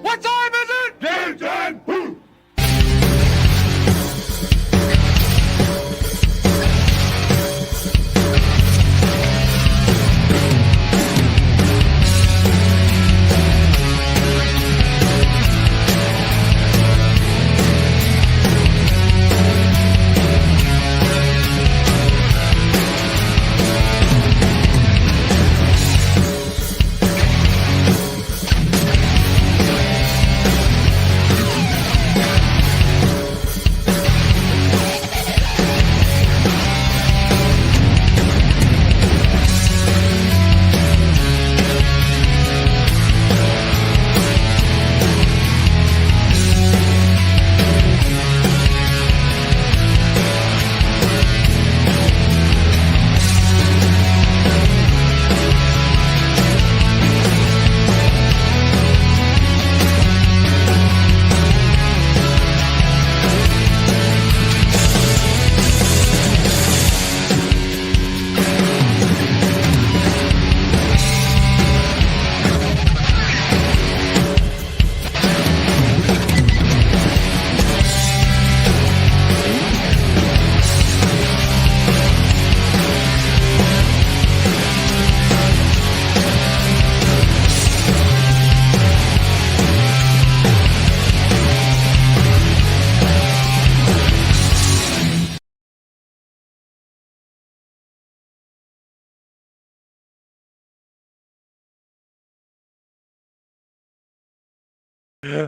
What time is it? Game time! Woo!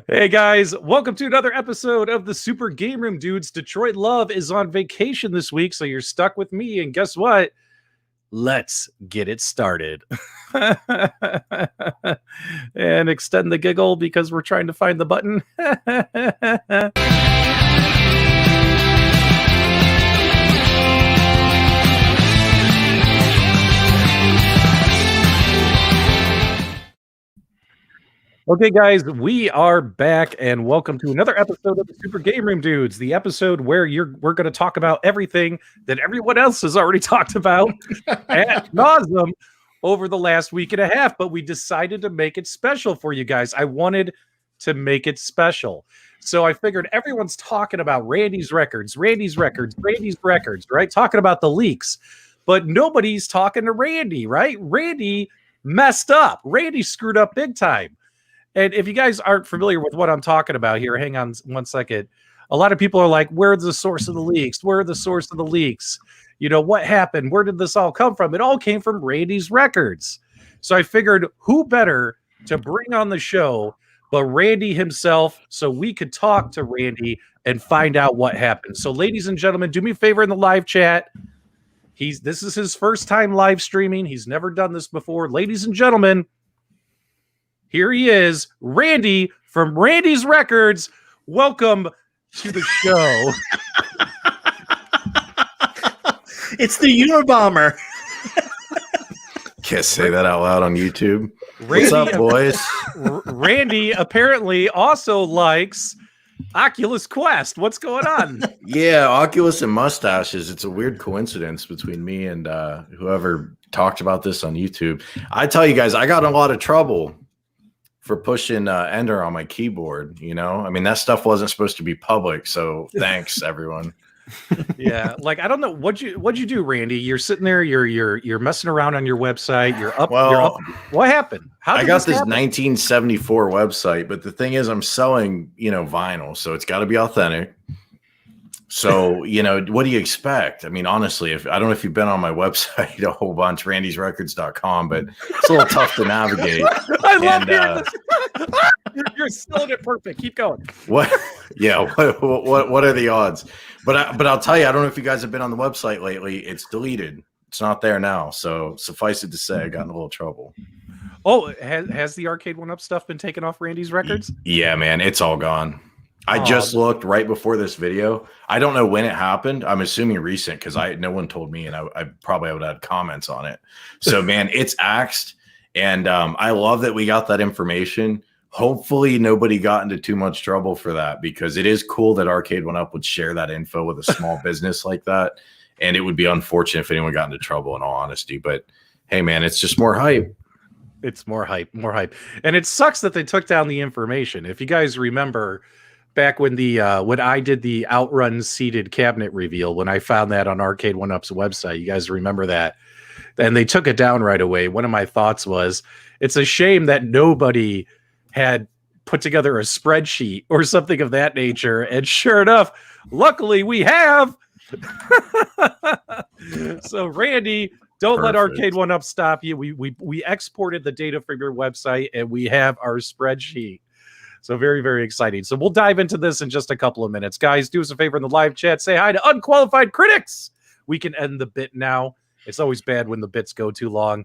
Hey guys, welcome to another episode of the Super Game Room Dudes. Detroit Love is on vacation this week, so you're stuck with me, and guess what? Let's get it started. And extend the giggle because we're trying to find the button. Okay, guys, we are back, and welcome to another episode of the Super Game Room Dudes, the episode where we're going to talk about everything that everyone else has already talked about ad nauseum over the last week and a half, but we decided to make it special for you guys. I wanted to make it special. So I figured everyone's talking about Randy's records, right? Talking about the leaks, but nobody's talking to Randy, right? Randy messed up. Randy screwed up big time. And if you guys aren't familiar with what I'm talking about here, hang on one second. A lot of people are like, where's the source of the leaks? Where are the source of the leaks? You know, what happened? Where did this all come from? It all came from Randy's records. So I figured who better to bring on the show but Randy himself, so we could talk to Randy and find out what happened. So ladies and gentlemen, do me a favor in the live chat. This is his first time live streaming. He's never done this before. Ladies and gentlemen, here he is, Randy from Randy's Records. Welcome to the show. It's the Unabomber. Can't say that out loud on YouTube. Randy, what's up, boys? Randy apparently also likes Oculus Quest. What's going on? Yeah, Oculus and mustaches. It's a weird coincidence between me and whoever talked about this on YouTube. I tell you guys, I got in a lot of trouble for pushing Enter on my keyboard. You know, I mean, that stuff wasn't supposed to be public. So thanks, everyone. Yeah, like I don't know what'd you do, Randy. You're sitting there, you're messing around on your website. You're up. What happened? How I got this 1974 website, but the thing is, I'm selling, vinyl, so it's got to be authentic. So, what do you expect? I mean, honestly, I don't know if you've been on my website a whole bunch, randysrecords.com, but it's a little tough to navigate. I love hearing this. You're selling it perfect. Keep going. What? Yeah. What are the odds? But I'll tell you, I don't know if you guys have been on the website lately. It's deleted. It's not there now. So suffice it to say, I got in a little trouble. Oh, has the Arcade1Up stuff been taken off Randy's records? Yeah, man, it's all gone. I just looked right before this video. I don't know when it happened. I'm assuming recent because no one told me, and I probably would have had comments on it. So, man, it's axed, and I love that we got that information. Hopefully, nobody got into too much trouble for that because it is cool that Arcade1Up would share that info with a small business like that, and it would be unfortunate if anyone got into trouble. In all honesty, but hey, man, it's just more hype. It's more hype, more hype. And it sucks that they took down the information. If you guys remember back when when I did the Outrun seated cabinet reveal, when I found that on Arcade1Up's website, you guys remember that? And they took it down right away. One of my thoughts was, it's a shame that nobody had put together a spreadsheet or something of that nature. And sure enough, luckily we have. So Randy, don't let Arcade1Up stop you. We exported the data from your website and we have our spreadsheet. So very, very exciting. So we'll dive into this in just a couple of minutes. Guys, do us a favor in the live chat. Say hi to Unqualified Critics. We can end the bit now. It's always bad when the bits go too long.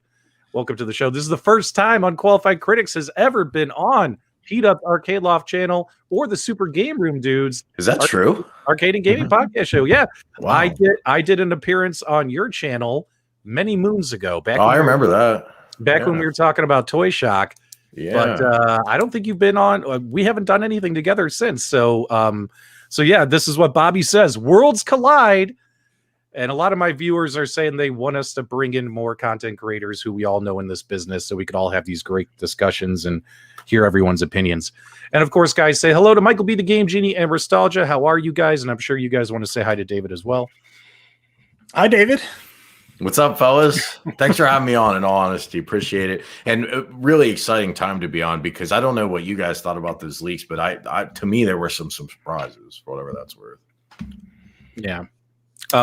Welcome to the show. This is the first time Unqualified Critics has ever been on PDubs Arcade Loft channel or the Super Game Room Dudes. Is that true? Arcade and Gaming podcast show. Yeah. Wow. I did an appearance on your channel many moons ago. I remember that. Back when we were talking about Toy Shock. Yeah. But I don't think you've been on. We haven't done anything together since. So yeah, this is what Bobby says. Worlds collide. And a lot of my viewers are saying they want us to bring in more content creators who we all know in this business so we could all have these great discussions and hear everyone's opinions. And of course, guys, say hello to MichaelB, the Game Genie, and Restalgia. How are you guys? And I'm sure you guys want to say hi to David as well. Hi, David. What's up, fellas? Thanks for having me on, in all honesty. Appreciate it. And a really exciting time to be on, because I don't know what you guys thought about those leaks, but I to me, there were some surprises, for whatever that's worth. Yeah.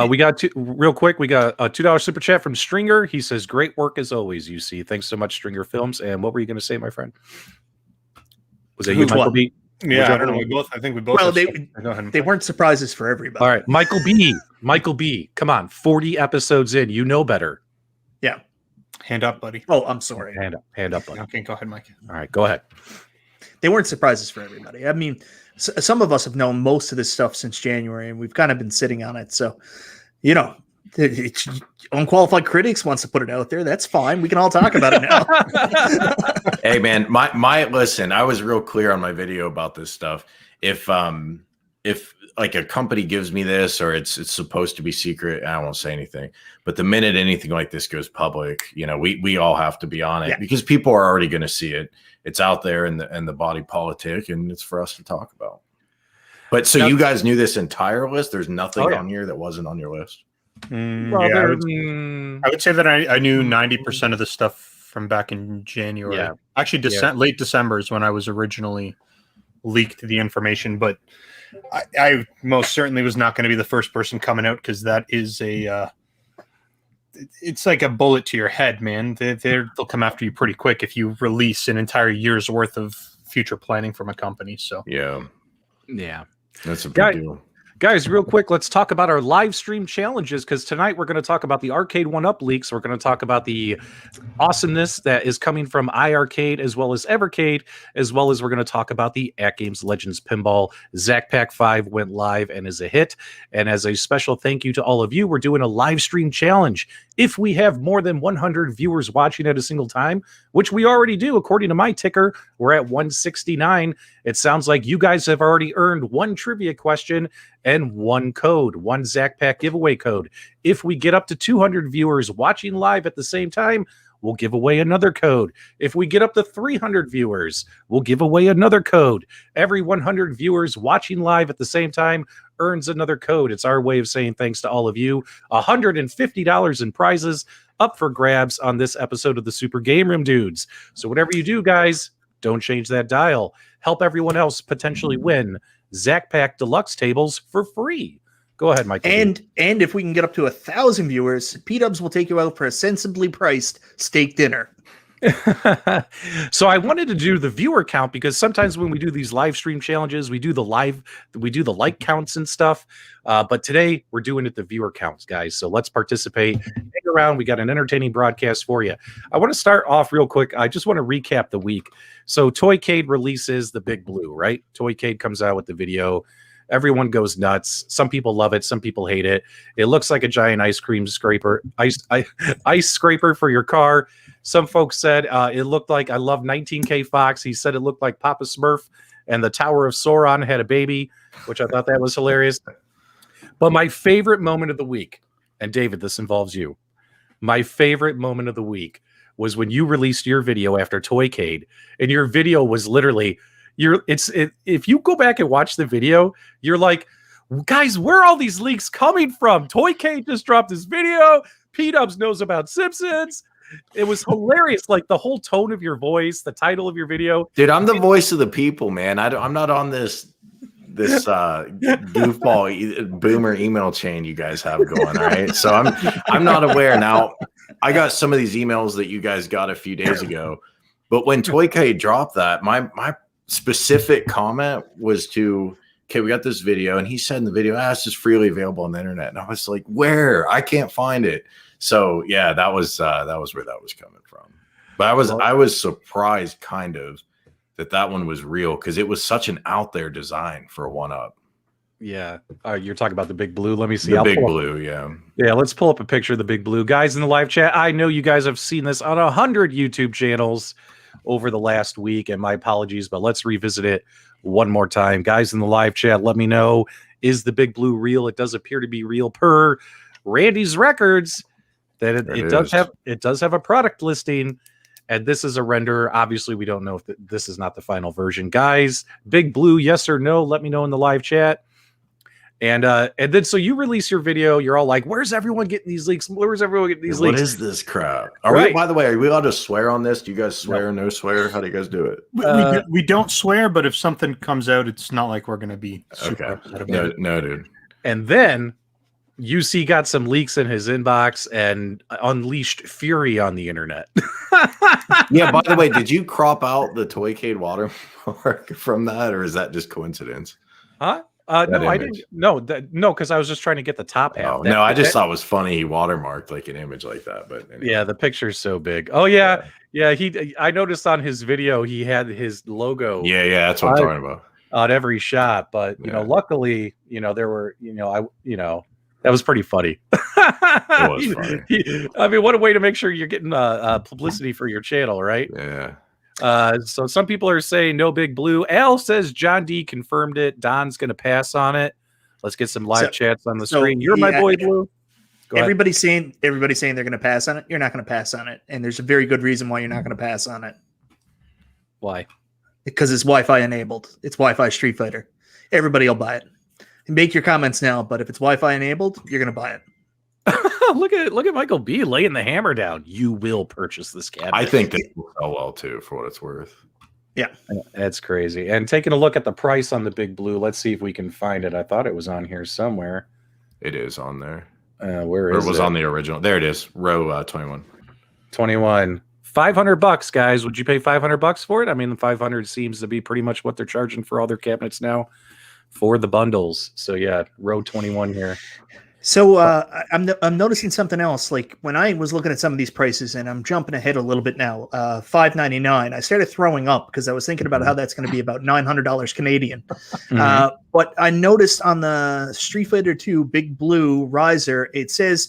We got real quick. We got a $2 super chat from Stringer. He says, "Great work as always, UC. Thanks so much, Stringer Films." And what were you going to say, my friend? Was it you, MichaelB? Yeah, I don't know. I think we both. Well, they weren't surprises for everybody. All right, MichaelB. Come on, 40 episodes in, you know better. Yeah. Hand up, buddy. Oh, I'm sorry. Hand up, buddy. Okay, go ahead, Mike. All right, go ahead. They weren't surprises for everybody. I mean, some of us have known most of this stuff since January, and we've kind of been sitting on it. So, Unqualified Critics wants to put it out there. That's fine. We can all talk about it now. Hey, man, my listen, I was real clear on my video about this stuff. If like a company gives me this, or it's supposed to be secret, I won't say anything. But the minute anything like this goes public, we all have to be on it, because people are already going to see it. It's out there in the body politic, and it's for us to talk about. But so you guys knew this entire list? There's nothing on here that wasn't on your list? I would say that I knew 90% of the stuff from back in January. Yeah. Actually, late December is when I was originally leaked the information, but I most certainly was not going to be the first person coming out, because that is it's like a bullet to your head, man. They'll come after you pretty quick if you release an entire year's worth of future planning from a company. So yeah, that's a big deal. Guys, real quick, let's talk about our live stream challenges, because tonight we're going to talk about the Arcade1Up leaks. We're going to talk about the awesomeness that is coming from iiRcade as well as Evercade, as well as we're going to talk about the At Games Legends Pinball. Zack Pack 5 went live and is a hit. And as a special thank you to all of you, we're doing a live stream challenge. If we have more than 100 viewers watching at a single time, which we already do, according to my ticker, we're at 169. It sounds like you guys have already earned one trivia question and one code, one Zack Pack giveaway code. If we get up to 200 viewers watching live at the same time, we'll give away another code. If we get up to 300 viewers, we'll give away another code. Every 100 viewers watching live at the same time earns another code. It's our way of saying thanks to all of you. $150 in prizes up for grabs on this episode of the Super Game Room Dudes. So whatever you do, guys, don't change that dial. Help everyone else potentially win Zack Pack Deluxe tables for free. Go ahead, Michael. And if we can get up to 1,000 viewers, PDubs will take you out for a sensibly priced steak dinner. So I wanted to do the viewer count, because sometimes when we do these live stream challenges, we do the like counts and stuff. But today we're doing it the viewer counts, guys. So let's participate. Hang around. We got an entertaining broadcast for you. I want to start off real quick. I just want to recap the week. So Toycade releases the Big Blue, right? Toycade comes out with the video. Everyone goes nuts. Some people love it. Some people hate it. It looks like a giant ice scraper for your car. Some folks said it looked like, I love 19K Fox. He said it looked like Papa Smurf and the Tower of Sauron had a baby, which I thought that was hilarious. But my favorite moment of the week, and David, this involves you. My favorite moment of the week was when you released your video after Toycade, and your video was literally if you go back and watch the video, you're like, guys, where are all these leaks coming from? Toycade just dropped this video. PDubs knows about Simpsons. It was hilarious. Like the whole tone of your voice, the title of your video. Dude, I'm the voice of the people, man. I'm not on this goofball boomer email chain you guys have going. All right. So I'm not aware. Now, I got some of these emails that you guys got a few days ago, but when Toycade dropped that, my specific comment was to, okay, we got this video, and he said in the video, it's just freely available on the internet. And I was like, where? I can't find it. So yeah, that was where that was coming from. But I was surprised kind of that one was real, because it was such an out there design for a 1-up. Yeah. You're talking about the Big Blue. Let me see. The Big Blue, yeah. Yeah, let's pull up a picture of the Big Blue. Guys in the live chat, I know you guys have seen this on 100 YouTube channels over the last week, and my apologies, but let's revisit it one more time. Guys in the live chat, let me know, is the Big Blue real? It does appear to be real per Randy's records, that it does have a product listing, and this is a render. Obviously, we don't know if this is not the final version. Guys, Big Blue, yes or no? Let me know in the live chat. And then so you release your video, you're all like, where's everyone getting these leaks? Where's everyone getting these leaks? What is this crap? By the way, are we allowed to swear on this? Do you guys swear? No swear? How do you guys do it? We don't swear, but if something comes out, it's not like we're going to be super upset about it. No, dude. And then UC got some leaks in his inbox and unleashed fury on the internet. Yeah, by the way, did you crop out the Toycade watermark from that, or is that just coincidence? Huh? No, I didn't. No, because I was just trying to get the top half. No, I just thought it was funny he watermarked like an image like that. But anyway. Yeah, the picture's so big. Oh yeah. I noticed on his video he had his logo. Yeah, that's what I'm talking about. On every shot, but you know, luckily, there were, that was pretty funny. It was funny. I mean, what a way to make sure you're getting publicity for your channel, right? Yeah. So some people are saying no Big Blue. Al says John D confirmed it. Don's going to pass on it. Let's get some live chats on the screen. You're my boy, Blue. Everybody's saying they're going to pass on it. You're not going to pass on it, and there's a very good reason why you're not going to pass on it. Why? Because it's Wi-Fi enabled. It's Wi-Fi Street Fighter. Everybody will buy it. Make your comments now, but if it's Wi-Fi enabled, you're going to buy it. Look at MichaelB laying the hammer down. You will purchase this cabinet. I think this will sell well too, for what it's worth. Yeah, that's crazy. And taking a look at the price on the Big Blue, let's see if we can find it. I thought it was on here somewhere. It is on there. Where is it? It was on the original. There it is. Row 21. 21. $500, guys. Would you pay $500 for it? I mean, the 500 seems to be pretty much what they're charging for all their cabinets now for the bundles. So yeah, row 21 here. So I'm noticing something else. Like when I was looking at some of these prices, and I'm jumping ahead a little bit now, $599. I started throwing up because I was thinking about how that's going to be about $900 Canadian. But I noticed on the Street Fighter 2 Big Blue riser, it says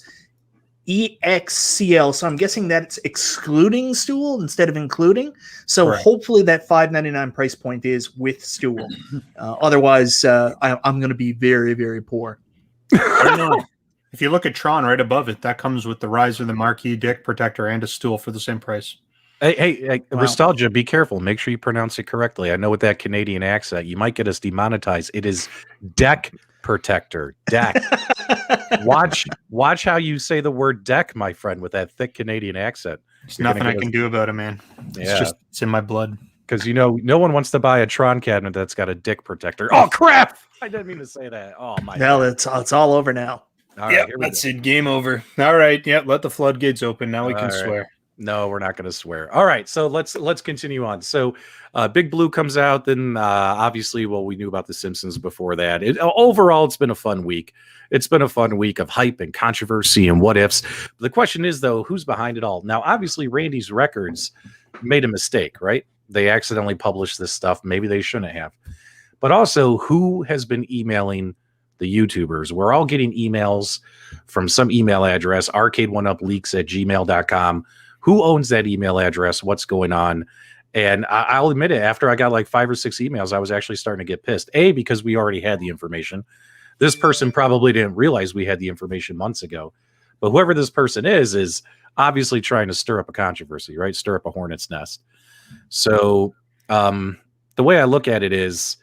EXCL. So I'm guessing that it's excluding stool instead of including. So hopefully that $599 price point is with stool. Otherwise, I'm going to be very, very poor. I don't know. If you look at Tron right above it, that comes with the riser, the marquee, dick protector, and a stool for the same price. Hey, wow. Restalgia, be careful. Make sure you pronounce it correctly. I know with that Canadian accent, you might get us demonetized. It is deck protector. Deck. Watch how you say the word deck, my friend, with that thick Canadian accent. There's nothing I can do about it, man. It's in my blood. Because no one wants to buy a Tron cabinet that's got a dick protector. Oh crap! I didn't mean to say that. Oh my. Well, it's all over now. Yeah, that's it. Game over. All right. Yeah, let the floodgates open. Now we can swear. No, we're not going to swear. All right, so let's continue on. So, Big Blue comes out. Then, obviously, we knew about The Simpsons before that. Overall, it's been a fun week. It's been a fun week of hype and controversy and what ifs. The question is, though, who's behind it all? Now, obviously, Randy's Records made a mistake, right? They accidentally published this stuff. Maybe they shouldn't have. But also, who has been emailing the YouTubers? We're all getting emails from some email address, arcade1upleaks@gmail.com. Who owns that email address? What's going on? And I'll admit it, after I got like 5 or 6 emails, I was actually starting to get pissed. A, because we already had the information. This person probably didn't realize we had the information months ago. But whoever this person is obviously trying to stir up a controversy, right? Stir up a hornet's nest. So the way I look at it is,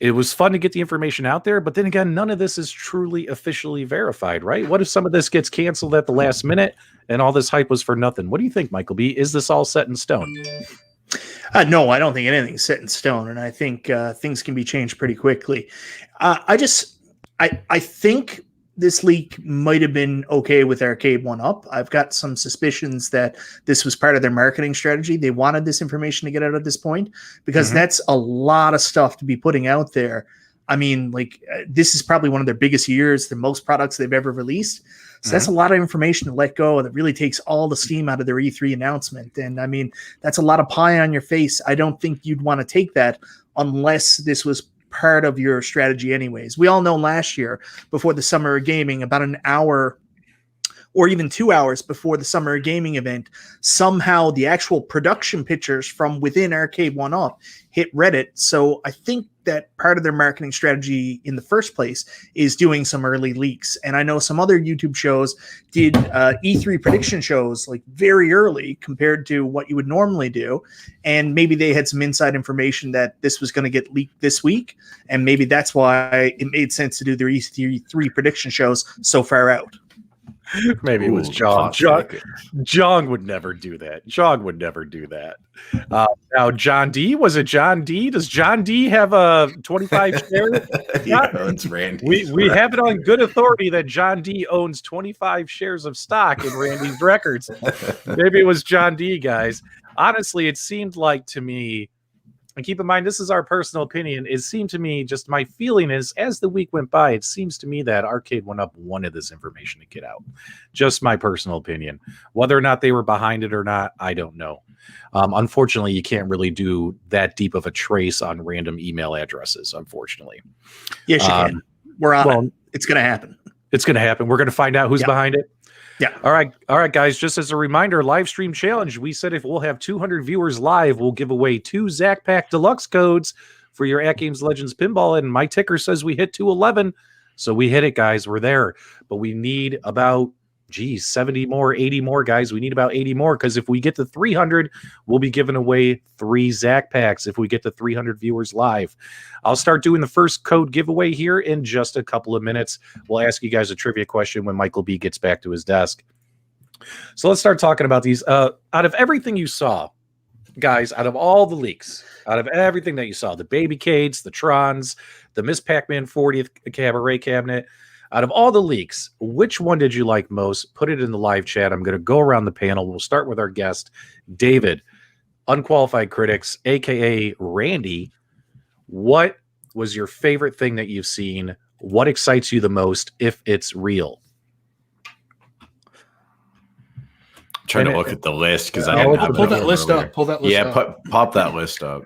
it was fun to get the information out there, but then again, none of this is truly officially verified, right? What if some of this gets canceled at the last minute and all this hype was for nothing? What do you think, Michael B? Is this all set in stone? No, I don't think anything's set in stone, and I think things can be changed pretty quickly. I think this leak might have been okay with Arcade1Up. I've got some suspicions that this was part of their marketing strategy. They wanted this information to get out at this point because that's a lot of stuff to be putting out there. I mean, like, this is probably one of their biggest years, the most products they've ever released. So that's a lot of information to let go that really takes all the steam out of their E3 announcement. And I mean, that's a lot of pie on your face. I don't think you'd want to take that unless this was part of your strategy anyways. We all know last year before the Summer of Gaming, about an hour or even 2 hours before the Summer of Gaming event, somehow the actual production pictures from within Arcade1Up hit Reddit. So I think that part of their marketing strategy in the first place is doing some early leaks. And I know some other YouTube shows did E3 prediction shows like very early compared to what you would normally do. And maybe they had some inside information that this was going to get leaked this week. And maybe that's why it made sense to do their E3 prediction shows so far out. Maybe it was John. John would never do that. John would never do that. Now, John D, was it John D? Does John D have a 25 share? Yeah, it's Randy. We have it on good authority that John D owns 25 shares of stock in Randy's records. Maybe it was John D, guys. Honestly, it seemed like to me, and keep in mind, this is our personal opinion. It seemed to me, just my feeling is, as the week went by, it seems to me that Arcade1Up wanted this information to get out. Just my personal opinion. Whether or not they were behind it or not, I don't know. Unfortunately, you can't really do that deep of a trace on random email addresses, unfortunately. Yes, you can. We're on it. It's going to happen. It's going to happen. We're going to find out who's behind it. Yeah. All right, guys. Just as a reminder, live stream challenge. We said if we'll have 200 viewers live, we'll give away 2 Zac Pack Deluxe codes for your At Games Legends pinball. And my ticker says we hit 211, so we hit it, guys. We're there, but we need about 70 more, 80 more, guys. We need about 80 more because if we get to 300, we'll be giving away 3 Zac Packs. If we get to 300 viewers live, I'll start doing the first code giveaway here in just a couple of minutes. We'll ask you guys a trivia question when Michael B gets back to his desk. So let's start talking about these. Out of everything you saw, guys, out of all the leaks, out of everything that you saw, the Babycades, the Trons, the Miss Pac-Man 40th Cabaret cabinet, out of all the leaks, which one did you like most? Put it in the live chat. I'm going to go around the panel. We'll start with our guest, David, Unqualified Critics, a.k.a. Randy. What was your favorite thing that you've seen? What excites you the most if it's real? Trying to look at the list because I didn't have pull that list up. Pull that list up. Yeah, pop that list up.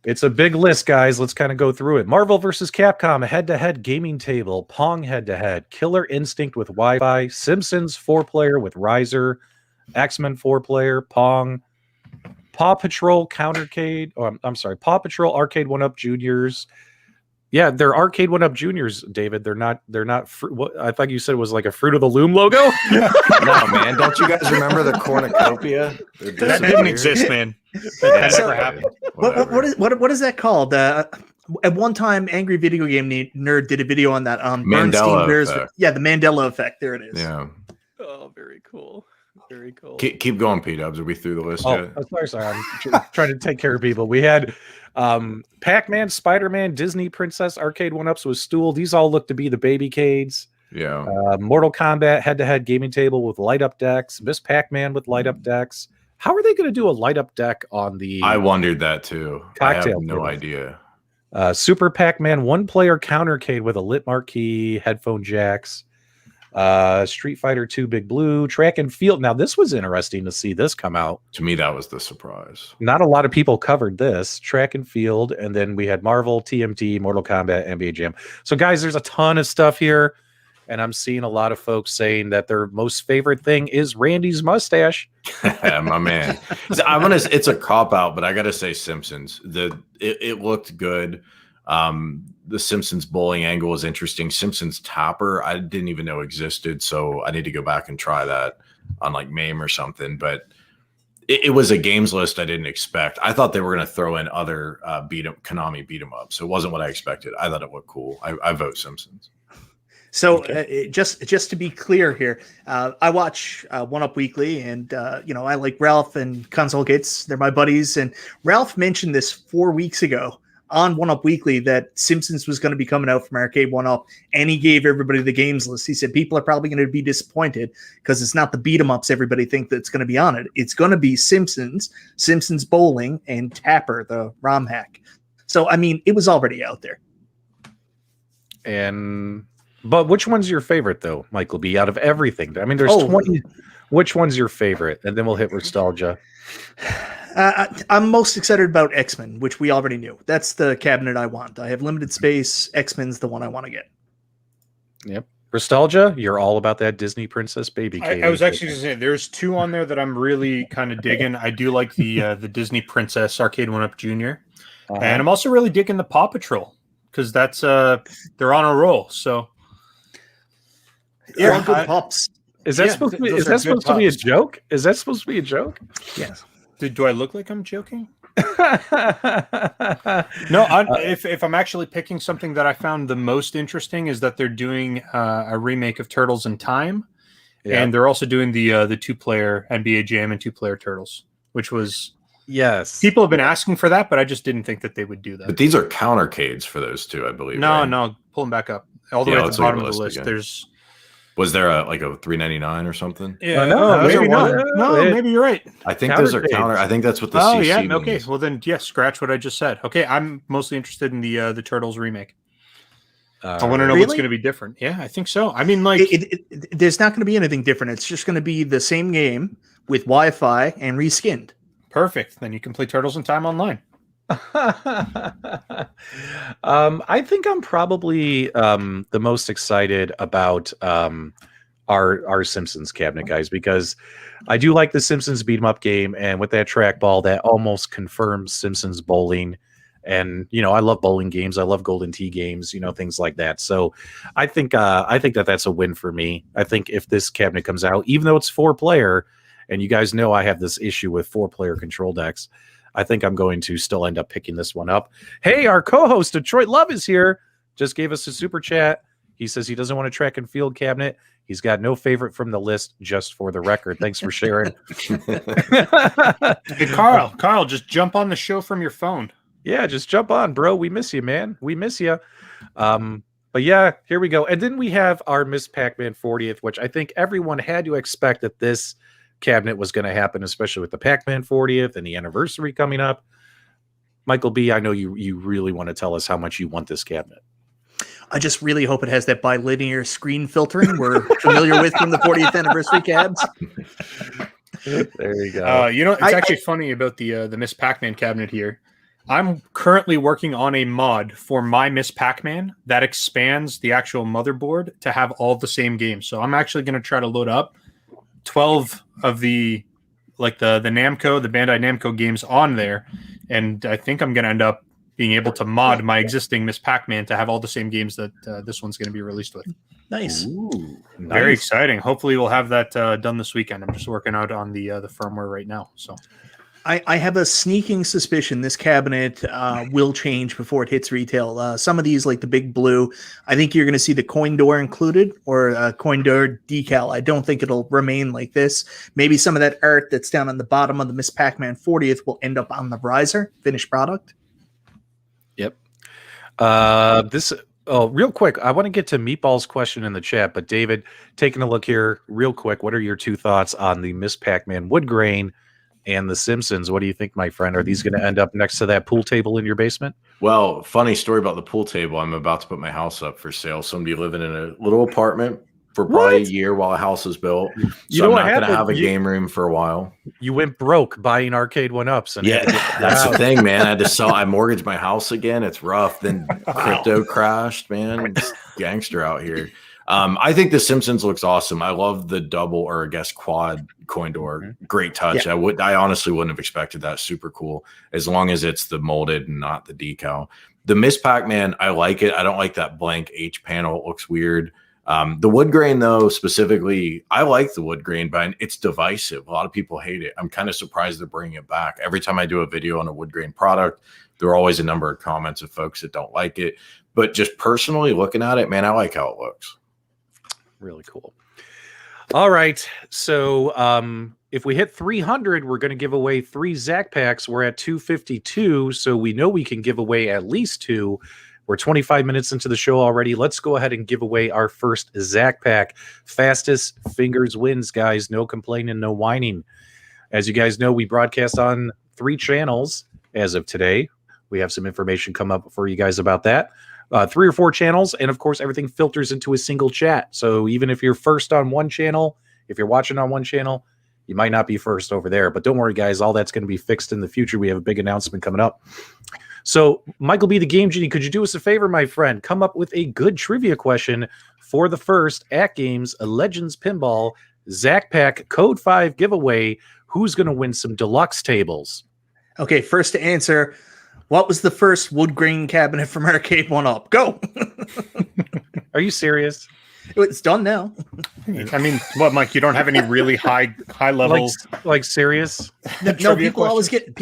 It's a big list, guys. Let's kind of go through it. Marvel vs. Capcom, head-to-head gaming table. Pong head-to-head. Killer Instinct with Wi-Fi. Simpsons 4-player with Riser. X-Men 4-player. Pong. Paw Patrol Countercade. Oh, I'm sorry. Paw Patrol Arcade1Up Juniors. Yeah, they're Arcade1Up Juniors, David. They're not. What, I thought you said it was like a Fruit of the Loom logo. No, man. Don't you guys remember the cornucopia? That didn't exist, man. That never happened. What is that called? At one time, Angry Video Game Nerd did a video on that. Mandela effect. Yeah, the Mandela effect. There it is. Yeah. Oh, very cool. Very cool. Keep going, PDubs. Are we through the list yet? Sorry. I'm trying to take care of people. We had Pac-Man, Spider-Man, Disney Princess, Arcade1Ups with Stool. These all look to be the Babycades. Yeah. Mortal Kombat head-to-head gaming table with light-up decks. Miss Pac-Man with light-up decks. How are they going to do a light-up deck on the... I wondered that too. Cocktail I have no idea. Super Pac-Man, 1-player countercade with a lit marquee, headphone jacks. Street Fighter 2 Big Blue, Track and Field. Now, this was interesting to see this come out. To me, that was the surprise. Not a lot of people covered this. Track and Field, and then we had Marvel, TMT, Mortal Kombat, NBA Jam. So, guys, there's a ton of stuff here, and I'm seeing a lot of folks saying that their most favorite thing is Randy's mustache. My man. It's a cop-out, but I got to say Simpsons. It looked good. The Simpsons bowling angle was interesting. Simpsons Tapper, I didn't even know existed, so I need to go back and try that. like MAME or something, but it was a games list I didn't expect. I thought they were going to throw in other Konami beat 'em up, so it wasn't what I expected. I thought it looked cool. I vote Simpsons. So just to be clear here, I watch 1UP Weekly, and I like Ralph and Console Kits. They're my buddies, and Ralph mentioned this 4 weeks ago on 1UP Weekly that Simpsons was going to be coming out from Arcade1Up, and he gave everybody the games list. He said people are probably going to be disappointed because it's not the beat 'em ups everybody think that's going to be on it. It's going to be Simpsons Bowling, and Tapper, the ROM hack. So I mean, it was already out there. But which one's your favorite, though, Michael B, out of everything? I mean, there's 20. Which one's your favorite? And then we'll hit Restalgia. I'm most excited about X-Men, which we already knew. That's the cabinet I want. I have limited space. X-Men's the one I want to get. Yep. Restalgia, you're all about that Disney Princess Babycade. I was actually going to say, there's two on there that I'm really kind of digging. I do like the Disney Princess Arcade1Up Jr. And I'm also really digging the Paw Patrol, because that's they're on a roll. So yeah, good pops. Is that supposed to be? Is that supposed to be a joke? Is that supposed to be a joke? Yes. Do I look like I'm joking? No. If I'm actually picking something that I found the most interesting is that they're doing a remake of Turtles in Time, and they're also doing the 2-player NBA Jam and 2-player Turtles, which was people have been asking for that, but I just didn't think that they would do that. But these are countercades for those two, I believe. No, right? no, pull them back up all the way at the bottom of the list. Again. Was there a $3.99 or something? Yeah, maybe you're right. I think those are counter. I think that's what the CC means. Okay. Well then, yes, scratch what I just said. Okay, I'm mostly interested in the Turtles remake. I want to know what's going to be different. Yeah, I think so. I mean, like, there's not going to be anything different. It's just going to be the same game with Wi-Fi and reskinned. Perfect. Then you can play Turtles in Time online. I think I'm probably the most excited about our Simpsons cabinet, guys, because I do like the Simpsons beat 'em up game, and with that trackball, that almost confirms Simpsons bowling. And I love bowling games. I love Golden Tee games. Things like that. So I think that that's a win for me. I think if this cabinet comes out, even though it's 4-player, and you guys know I have this issue with 4-player control decks, I think I'm going to still end up picking this one up. Hey, our co-host Detroit Love is here. Just gave us a super chat. He says he doesn't want a track and field cabinet. He's got no favorite from the list, just for the record. Thanks for sharing. Hey, Carl, just jump on the show from your phone. Yeah, just jump on, bro. We miss you, man. We miss you. But yeah, here we go. And then we have our Miss Pac-Man 40th, which I think everyone had to expect that this cabinet was going to happen, especially with the Pac-Man 40th and the anniversary coming up. Michael B, I know you really want to tell us how much you want this cabinet. I just really hope it has that bilinear screen filtering we're familiar with from the 40th anniversary cabs. There you go. It's actually funny about the Miss Pac-Man cabinet here. I'm currently working on a mod for my Miss Pac-Man that expands the actual motherboard to have all the same games. So I'm actually going to try to load up 12 of the Namco, the Bandai Namco games on there, and I think I'm going to end up being able to mod my existing Miss Pac-Man to have all the same games that this one's going to be released with. Nice. Ooh, very exciting. Hopefully we'll have that done this weekend. I'm just working out on the firmware right now. So I have a sneaking suspicion this cabinet will change before it hits retail. Some of these, like the Big Blue, I think you're going to see the coin door included or a coin door decal. I don't think it'll remain like this. Maybe some of that art that's down on the bottom of the Miss Pac-Man 40th will end up on the riser, finished product. Yep. Real quick, I want to get to Meatball's question in the chat, but David, taking a look here real quick, what are your two thoughts on the Miss Pac-Man wood grain and the Simpsons? What do you think, my friend? Are these going to end up next to that pool table in your basement? Well, funny story about the pool table. I'm about to put my house up for sale. Somebody living in a little apartment for probably a year while a house is built. So I'm not going to have a game room for a while. You went broke buying Arcade1Ups. And yeah, that's the thing, man. I had to sell. I mortgaged my house again. It's rough. Then crypto crashed, man. It's gangster out here. I think The Simpsons looks awesome. I love the double, or I guess quad coin door. Great touch. Yeah. I honestly wouldn't have expected that. Super cool. As long as it's the molded and not the decal. The Miss Pac-Man, I like it. I don't like that blank H panel. It looks weird. The wood grain, though, specifically, I like the wood grain, but it's divisive. A lot of people hate it. I'm kind of surprised they're bringing it back. Every time I do a video on a wood grain product, there are always a number of comments of folks that don't like it. But just personally looking at it, man, I like how it looks. Really cool. All right. So if we hit 300, we're going to give away 3 Zac packs. We're at 252, so we know we can give away at least 2. We're 25 minutes into the show already. Let's go ahead and give away our first Zac pack. Fastest fingers wins, guys. No complaining, no whining. As you guys know, we broadcast on 3 channels as of today. We have some information come up for you guys about that. 3 or 4 channels, and of course, everything filters into a single chat. So even if you're first on one channel, if you're watching on one channel, you might not be first over there. But don't worry, guys. All that's going to be fixed in the future. We have a big announcement coming up. So, MichaelB, the Game Genie, could you do us a favor, my friend? Come up with a good trivia question for the first At Games Legends Pinball Zac Pack Code 5 giveaway. Who's going to win some deluxe tables? Okay, first to answer, what was the first wood grain cabinet from Arcade1Up? Go! Are you serious? It's done now. I mean, what, Mike? You don't have any really high level, like serious? No, people always get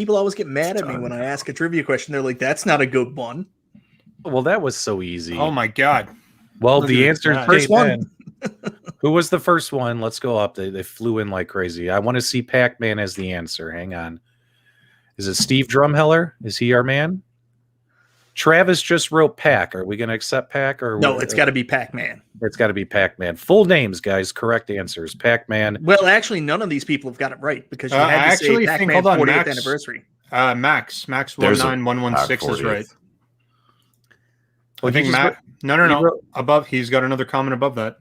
mad at me when I ask a trivia question. They're like, "That's not a good one." Well, that was so easy. Oh my god! Well, the answer is first one. Who was the first one? Let's go up. They flew in like crazy. I want to see Pac-Man as the answer. Hang on. Is it Steve Drumheller? Is he our man? Travis just wrote Pac. Are we going to accept Pac? Or no, it's got to be Pac-Man. It's got to be Pac-Man. Full names, guys. Correct answers. Pac-Man. Well, actually, none of these people have got it right because you had to say Pac-Man 40th anniversary. Max 19116 is right. Well, I think Matt. No. Above, he's got another comment above that.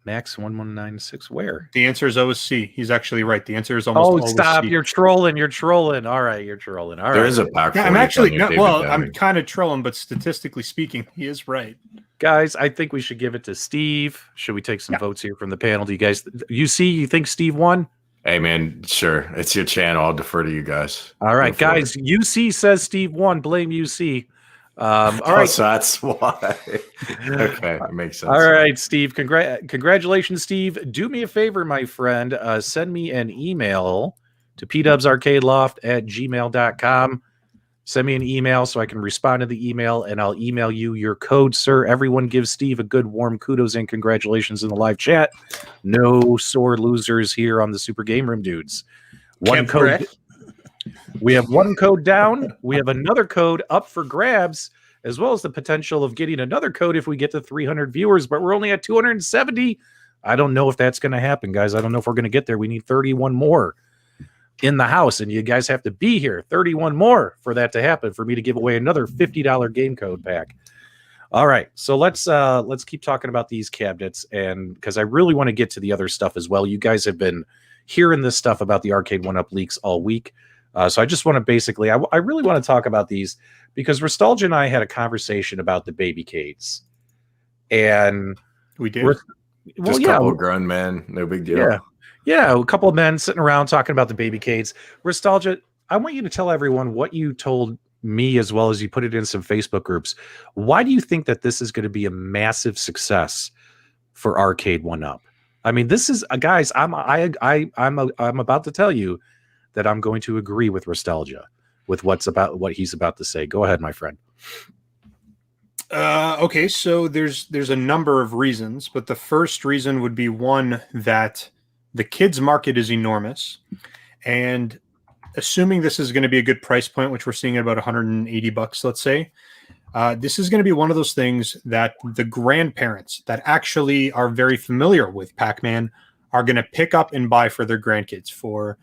Max 1196. Where? The answer is always C. He's actually right. The answer is almost always stop. C. You're trolling. All right, you're trolling. All right. There is a pack. Yeah, I'm actually I'm kind of trolling, but statistically speaking, he is right. Guys, I think we should give it to Steve. Should we take some votes here from the panel? Do you guys, you think Steve won? Hey, man, sure. It's your channel. I'll defer to you guys. All right, guys. UC says Steve won. Blame UC. All right, so that's why. Okay, it makes sense. All right, Steve. Congratulations, Steve. Do me a favor, my friend. Send me an email to pdubsarcadeloft@gmail.com. Send me an email so I can respond to the email, and I'll email you your code, sir. Everyone give Steve a good warm kudos and congratulations in the live chat. No sore losers here on the Super Game Room Dudes. One code. We have one code down. We have another code up for grabs, as well as the potential of getting another code if we get to 300 viewers, but we're only at 270. I don't know if that's going to happen, guys. I don't know if we're going to get there. We need 31 more in the house, and you guys have to be here. 31 more for that to happen, for me to give away another $50 game code pack. All right, so let's keep talking about these cabinets, and because I really want to get to the other stuff as well. You guys have been hearing this stuff about the Arcade1Up leaks all week. So I just want to basically, I really want to talk about these because Restalgia and I had a conversation about the Babycades. And we did. Just a couple of grown men, no big deal. Yeah, a couple of men sitting around talking about the Babycades. Restalgia, I want you to tell everyone what you told me as well as you put it in some Facebook groups. Why do you think that this is going to be a massive success for Arcade1Up? I mean, this is, guys, I'm about to tell you that I'm going to agree with Restalgia with what he's about to say. Go ahead, my friend. Okay, so there's a number of reasons, but the first reason would be one that the kids market is enormous, and assuming this is going to be a good price point, which we're seeing at about $180, let's say, this is going to be one of those things that the grandparents that actually are very familiar with Pac-Man are going to pick up and buy for their grandkids for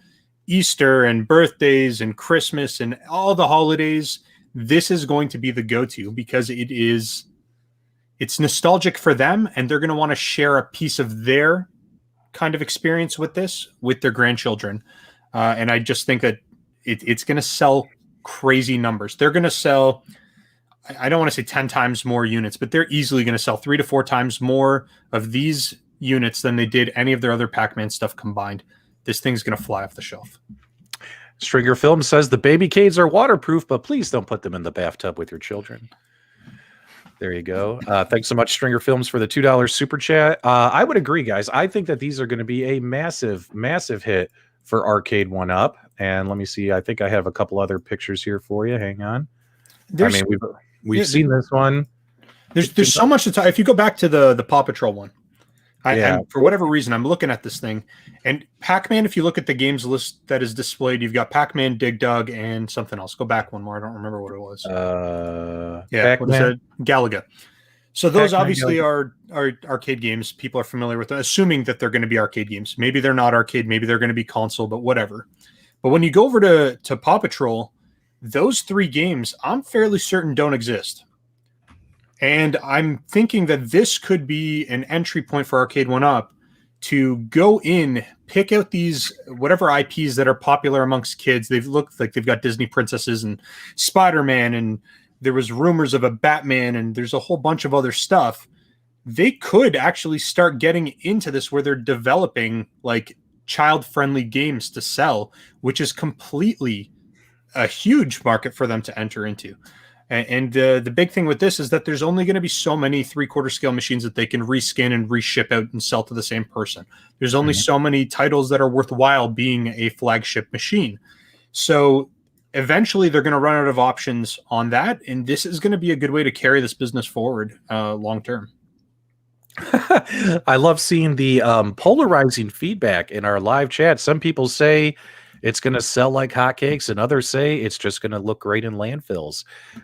Easter and birthdays and Christmas and all the holidays. This is going to be the go-to because it's nostalgic for them, and they're going to want to share a piece of their kind of experience with this with their grandchildren. And I just think that it's going to sell crazy numbers. They're going to sell, I don't want to say 10 times more units, but they're easily going to sell 3 to 4 times more of these units than they did any of their other Pac-Man stuff combined. This thing's going to fly off the shelf. Stringer Film says the Babycades are waterproof, but please don't put them in the bathtub with your children. There you go. Thanks so much, Stringer Films, for the $2 super chat. I would agree, guys. I think that these are going to be a massive, massive hit for Arcade1Up. And let me see. I think I have a couple other pictures here for you. Hang on. We've seen this one. There's so much to talk. If you go back to the Paw Patrol one, for whatever reason, I'm looking at this thing, and Pac-Man. If you look at the games list that is displayed, you've got Pac-Man, Dig Dug, and something else. Go back one more. I don't remember what it was. What is it? Galaga. So those Pac-Man, obviously Galaga. are arcade games. People are familiar with them, assuming that they're going to be arcade games. Maybe they're not arcade. Maybe they're going to be console, but whatever. But when you go over to Paw Patrol, those 3 games, I'm fairly certain don't exist. And I'm thinking that this could be an entry point for Arcade1Up to go in, pick out these whatever IPs that are popular amongst kids. They've looked like they've got Disney princesses and Spider-Man, and there was rumors of a Batman, and there's a whole bunch of other stuff. They could actually start getting into this where they're developing like child-friendly games to sell, which is completely a huge market for them to enter into. And the big thing with this is that there's only going to be so many 3/4 scale machines that they can reskin and reship out and sell to the same person. There's only so many titles that are worthwhile being a flagship machine. So eventually they're going to run out of options on that. And this is going to be a good way to carry this business forward long term. I love seeing the polarizing feedback in our live chat. Some people say it's going to sell like hotcakes, and others say it's just going to look great in landfills.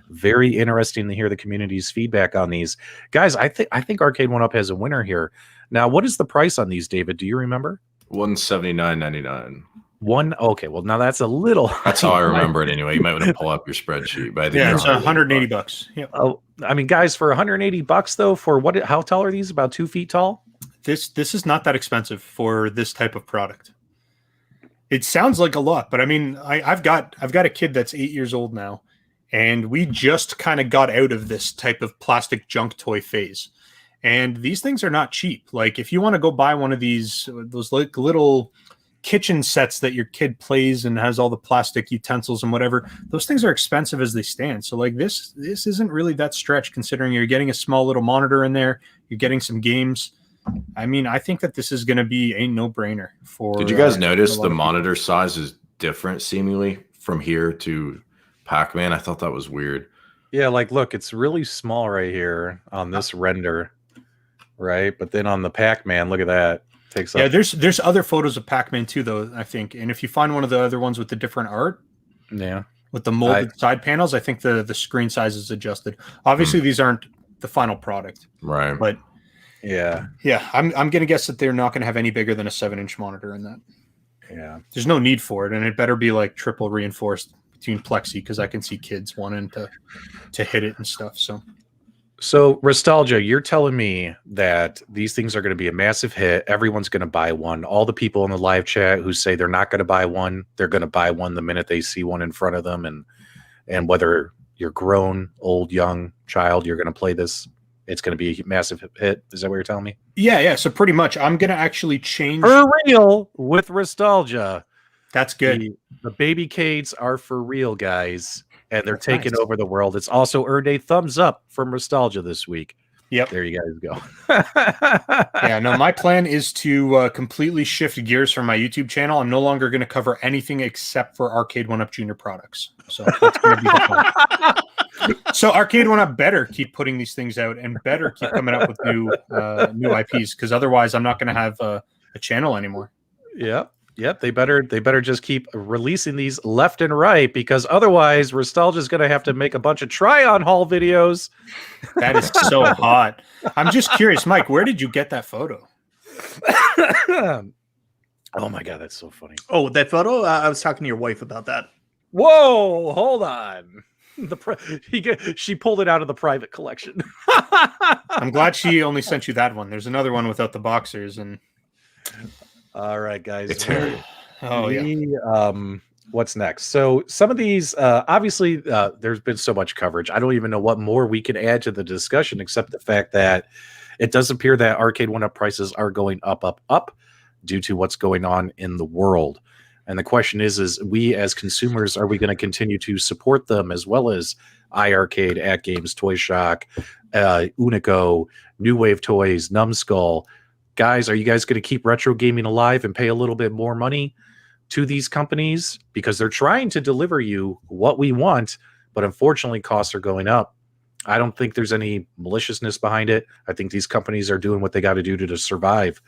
Very interesting to hear the community's feedback on these. Guys, I think Arcade1Up has a winner here. Now, what is the price on these, David? Do you remember? $179.99. Okay, well, now that's a little That's how I remember it anyway. You might want to pull up your spreadsheet. But I think it's $180. Yeah. Oh, I mean, guys, for $180 though, for what? How tall are these? About 2 feet tall? This is not that expensive for this type of product. It sounds like a lot, but I mean, I've got a kid that's 8 years old now, and we just kind of got out of this type of plastic junk toy phase. And these things are not cheap. Like if you want to go buy one of those like little kitchen sets that your kid plays and has all the plastic utensils and whatever, those things are expensive as they stand. So like this isn't really that stretch considering you're getting a small little monitor in there, you're getting some games. I mean, I think that this is going to be a no-brainer for. Did you guys notice the monitor size is different seemingly from here to Pac-Man? I thought that was weird. Yeah, like look, it's really small right here on this render, right? But then on the Pac-Man, look at that. Takes up. Yeah, there's other photos of Pac-Man too, though, I think. And if you find one of the other ones with the different art, yeah, with the molded side panels, I think the screen size is adjusted. Obviously, these aren't the final product, right? But yeah, I'm gonna guess that they're not gonna have any bigger than a 7-inch monitor in that. Yeah, there's no need for it, and it better be like triple reinforced between plexi because I can see kids wanting to hit it and stuff. So Restalgia, you're telling me that these things are going to be a massive hit. Everyone's going to buy one. All the people in the live chat who say they're not going to buy one, they're going to buy one the minute they see one in front of them. And whether you're grown, old, young, child, you're going to play this. It's going to be a massive hit. Is that what you're telling me? Yeah. So pretty much, I'm going to actually change for real with Restalgia. That's good. The Babycades are for real, guys. And they're taking over the world. It's also earned a thumbs up from Restalgia this week. Yep. There you guys go. Yeah, no, my plan is to completely shift gears from my YouTube channel. I'm no longer going to cover anything except for Arcade1Up Jr. products. So that's going to be the plan. So Arcade1Up better keep putting these things out and better keep coming up with new IPs because otherwise I'm not going to have a channel anymore. Yep, they better just keep releasing these left and right because otherwise Restalgia is going to have to make a bunch of try-on haul videos. That is so hot. I'm just curious, Mike, where did you get that photo? Oh my god, that's so funny. Oh, that photo? I was talking to your wife about that. Whoa, hold on. She pulled it out of the private collection. I'm glad she only sent you that one. There's another one without the boxers and. All right, guys. It's hairy. What's next? So some of these, obviously, there's been so much coverage. I don't even know what more we can add to the discussion, except the fact that it does appear that Arcade1Up prices are going up due to what's going on in the world. And the question is we as consumers, are we going to continue to support them as well as iiRcade, At Games, Toy Shock, Unico, New Wave Toys, Numbskull. Guys, are you guys going to keep retro gaming alive and pay a little bit more money to these companies? Because they're trying to deliver you what we want, but unfortunately costs are going up. I don't think there's any maliciousness behind it. I think these companies are doing what they got to do to survive.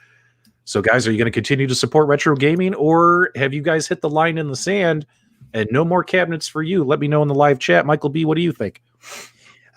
So guys, are you going to continue to support retro gaming, or have you guys hit the line in the sand and no more cabinets for you? Let me know in the live chat. Michael B, what do you think?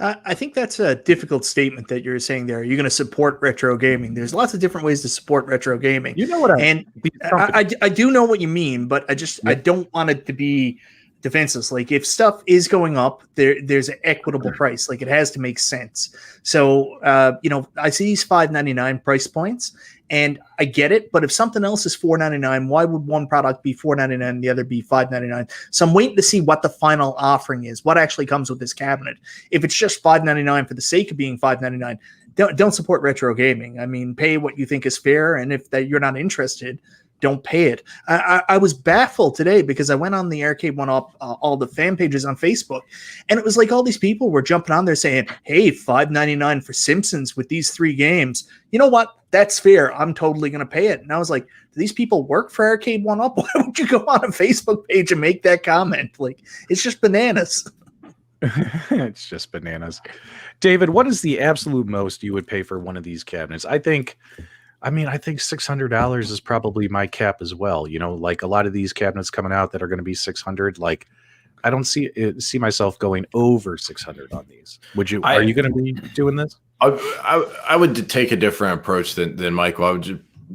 I think that's a difficult statement that you're saying there. You're going to support retro gaming. There's lots of different ways to support retro gaming. You know what I do know what you mean, but I don't want it to be defenseless. Like, if stuff is going up, there's an equitable price. Like, it has to make sense. So I see these $5.99 price points, and I get it. But if something else is $4.99, why would one product be $4.99 and the other be $5.99? So I'm waiting to see what the final offering is, what actually comes with this cabinet. If it's just $5.99 for the sake of being $5.99, don't support retro gaming. I mean, pay what you think is fair, and if you're not interested, don't pay it. I was baffled today because I went on the Arcade1Up, all the fan pages on Facebook, and it was like all these people were jumping on there saying, hey, $5.99 for Simpsons with these 3 games. You know what? That's fair. I'm totally going to pay it. And I was like, do these people work for Arcade1Up? Why would you go on a Facebook page and make that comment? Like, it's just bananas. It's just bananas. David, what is the absolute most you would pay for one of these cabinets? I think $600 is probably my cap as well. You know, like a lot of these cabinets coming out that are going to be $600. Like, I don't see myself going over $600 on these. Would you? Are you going to be doing this? I would take a different approach than Michael.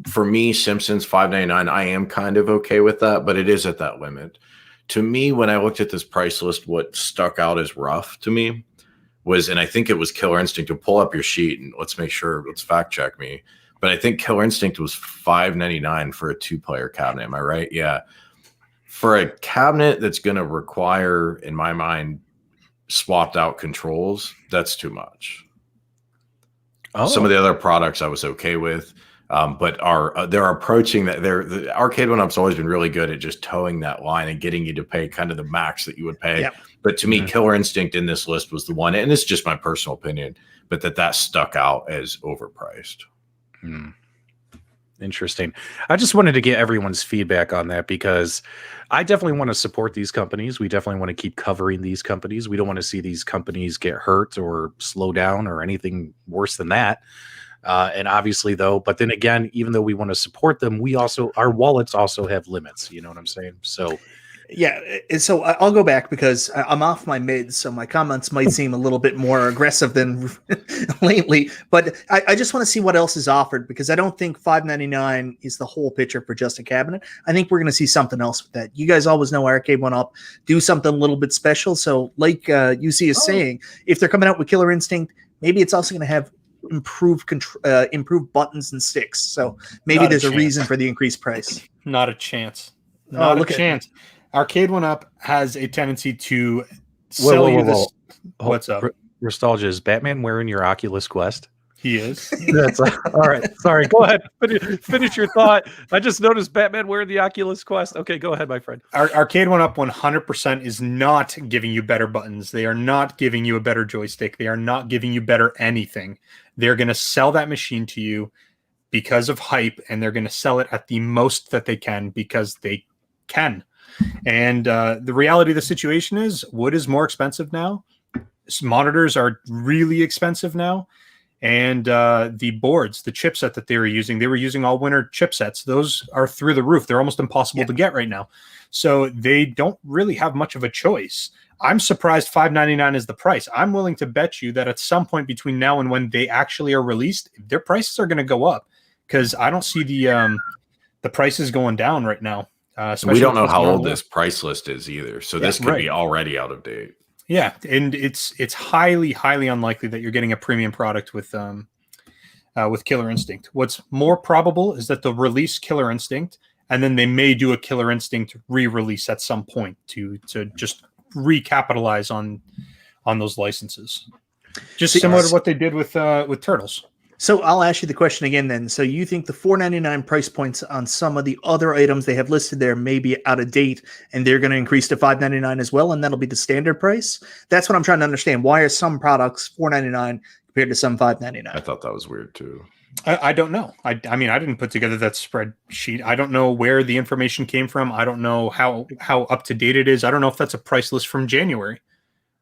For me, Simpsons $5.99. I am kind of okay with that, but it is at that limit. To me, when I looked at this price list, what stuck out as rough to me was, and I think it was Killer Instinct. To pull up your sheet and let's fact check me. But I think Killer Instinct was $5.99 for a 2-player cabinet. Am I right? Yeah. For a cabinet that's going to require, in my mind, swapped out controls, that's too much. Oh. Some of the other products I was okay with, but they're approaching that. The Arcade1Up's always been really good at just towing that line and getting you to pay kind of the max that you would pay. Yep. But to me, Killer Instinct in this list was the one, and it's just my personal opinion, but that stuck out as overpriced. Interesting. I just wanted to get everyone's feedback on that because I definitely want to support these companies. We definitely want to keep covering these companies. We don't want to see these companies get hurt or slow down or anything worse than that. And obviously, though, but then again, even though we want to support them, our wallets also have limits. You know what I'm saying? So. Yeah, so I'll go back because I'm off my mids, so my comments might seem a little bit more aggressive than lately. But I just want to see what else is offered because I don't think $5.99 is the whole picture for just a cabinet. I think we're going to see something else with that. You guys always know Arcade1Up do something a little bit special. So like UC is saying, if they're coming out with Killer Instinct, maybe it's also going to have improved buttons and sticks. So maybe there's a reason for the increased price. Not a chance. Not a chance. Arcade1Up has a tendency to sell you this. What's up? Restalgia, is Batman wearing your Oculus Quest? He is. That's all right. Sorry. Go ahead. Finish your thought. I just noticed Batman wearing the Oculus Quest. Okay, go ahead, my friend. Arcade1Up 100% is not giving you better buttons. They are not giving you a better joystick. They are not giving you better anything. They're going to sell that machine to you because of hype, and they're going to sell it at the most that they can because they can. And the reality of the situation is wood is more expensive now. Monitors are really expensive now. And the boards, the chipset that they were using all winter chipsets. Those are through the roof. They're almost impossible to get right now. So they don't really have much of a choice. I'm surprised $5.99 is the price. I'm willing to bet you that at some point between now and when they actually are released, their prices are going to go up because I don't see the prices going down right now. We don't know how old this price list is either, so this could be already out of date. Yeah, and it's highly, highly unlikely that you're getting a premium product with Killer Instinct. What's more probable is that they'll release Killer Instinct, and then they may do a Killer Instinct re-release at some point to just recapitalize on those licenses. Just similar to what they did with Turtles. So I'll ask you the question again then. So you think the $4.99 price points on some of the other items they have listed there may be out of date, and they're going to increase to $5.99 as well, and that'll be the standard price? That's what I'm trying to understand. Why are some products $4.99 compared to some $5.99? I thought that was weird too. I don't know. I mean, I didn't put together that spreadsheet. I don't know where the information came from. I don't know how up to date it is. I don't know if that's a price list from January,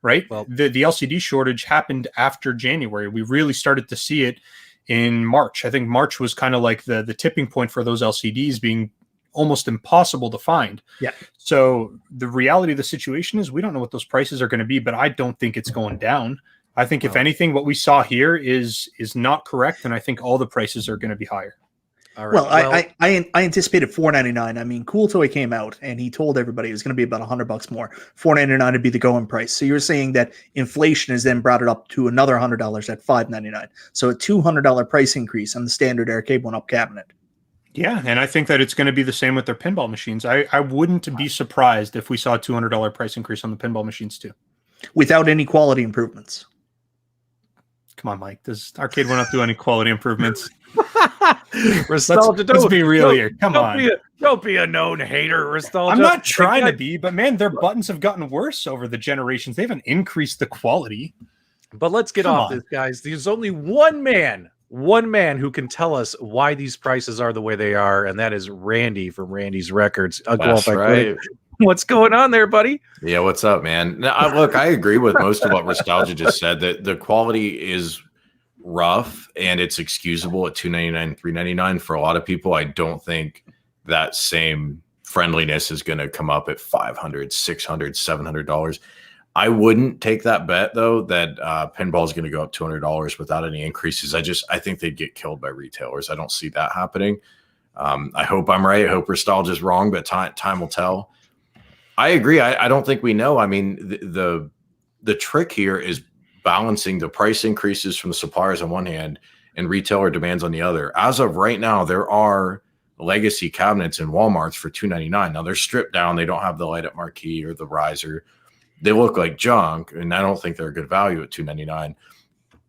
right? Well, the LCD shortage happened after January. We really started to see it in March. I think March was kind of like the tipping point for those LCDs being almost impossible to find. Yeah. So the reality of the situation is we don't know what those prices are going to be, but I don't think it's going down. I think if anything, what we saw here is not correct, and I think all the prices are going to be higher. All right. Well, I anticipated $4.99. I mean, Cool Toy came out and he told everybody it was going to be about $100 more. $4.99 would be the going price. So you're saying that inflation has then brought it up to another $100 at $5.99. So a $200 price increase on the standard Arcade1Up cabinet. Yeah, and I think that it's going to be the same with their pinball machines. I wouldn't be surprised if we saw a $200 price increase on the pinball machines too, without any quality improvements. Come on, Mike. Does Arcade1Up do any quality improvements? Restalgia, let's be real here. Come on. Don't be a known hater, Restalgia. I'm not trying to be, but man, their buttons have gotten worse over the generations. They haven't increased the quality. But let's get off this, guys. There's only one man who can tell us why these prices are the way they are, and that is Randy from Randy's Records. That's right. What's going on there, buddy? Yeah, what's up, man? Now, look, I agree with most of what Restalgia just said. That the quality is rough and it's excusable at $2.99, $3.99 for a lot of people. I don't think that same friendliness is going to come up at $500, $600, $700. I wouldn't take that bet though that pinball is going to go up $200 without any increases. I think they'd get killed by retailers. I don't see that happening. I hope I'm right. I hope Restalgia is wrong, but time will tell. I agree. I don't think we know. I mean, the trick here is balancing the price increases from the suppliers on one hand and retailer demands on the other. As of right now, there are legacy cabinets in Walmarts for $2.99. Now they're stripped down. They don't have the light up marquee or the riser. They look like junk, and I don't think they're a good value at $2.99.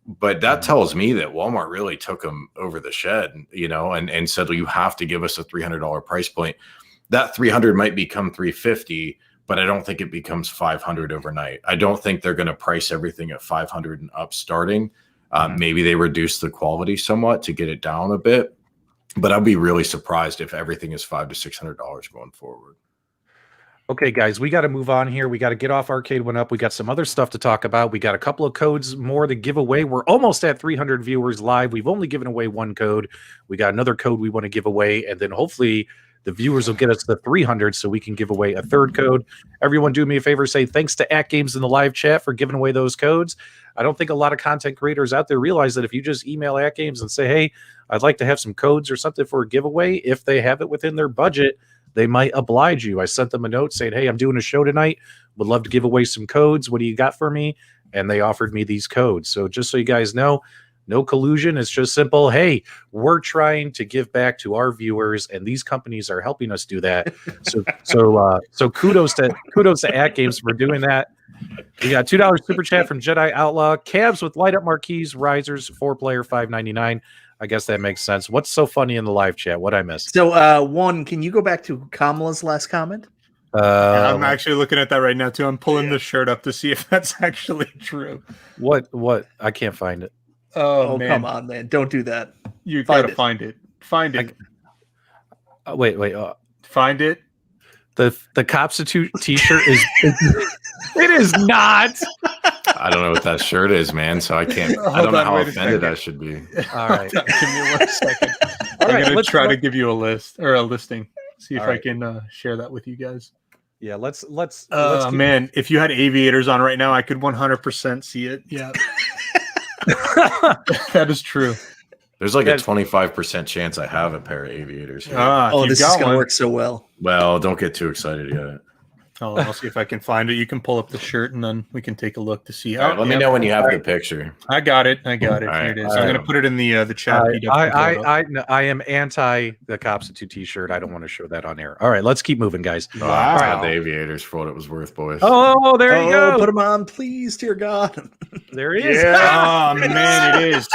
But that tells me that Walmart really took them over the shed, and said, well, you have to give us a $300 price point. That $300 might become $350, but I don't think it becomes $500 overnight. I don't think they're going to price everything at $500 and up starting. Maybe they reduce the quality somewhat to get it down a bit, but I'd be really surprised if everything is $500 to $600 going forward. Okay, guys, we got to move on here. We got to get off Arcade1Up. We got some other stuff to talk about. We got a couple of codes more to give away. We're almost at 300 viewers live. We've only given away one code. We got another code we want to give away, and then hopefully the viewers will get us to 300 so we can give away a third code. Everyone do me a favor, say thanks to @Games in the live chat for giving away those codes. I don't think a lot of content creators out there realize that if you just email @Games and say, hey, I'd like to have some codes or something for a giveaway, if they have it within their budget, they might oblige you. I sent them a note saying, hey, I'm doing a show tonight. Would love to give away some codes. What do you got for me? And they offered me these codes. So just so you guys know, no collusion. It's just simple. Hey, we're trying to give back to our viewers, and these companies are helping us do that. So kudos to @Games for doing that. We got $2 super chat from Jedi Outlaw. Cabs with light up marquees, risers, 4-player, $5.99. I guess that makes sense. What's so funny in the live chat? What I missed? So, one, can you go back to Kamala's last comment? I'm actually looking at that right now too. I'm pulling the shirt up to see if that's actually true. What? I can't find it. Oh man. Come on, man. Don't do that. You gotta find it. Find it. Wait. Find it. The Copstitute t-shirt is it is not. I don't know what that shirt is, man. So I can't. I don't know how offended I should be. All right. Give me 1 second. I'm going to try to give you a list or a listing. See if I can share that with you guys. Yeah, let's man, if you had aviators on right now, I could 100% see it. Yeah. That is true. There's like a 25% chance I have a pair of aviators here. This is going to work so well. Well, don't get too excited yet. I'll see if I can find it. You can pull up the shirt and then we can take a look to see. All right, let me know when you have the picture. I got it. Here it is. I'm going to put it in the chat. I am anti the Copstitute t-shirt. I don't want to show that on air. All right, let's keep moving, guys. Wow. All right, the aviators for what it was worth, boys. Oh, there you go. Put them on, please, dear God. There he is. Yeah. Oh man, it is.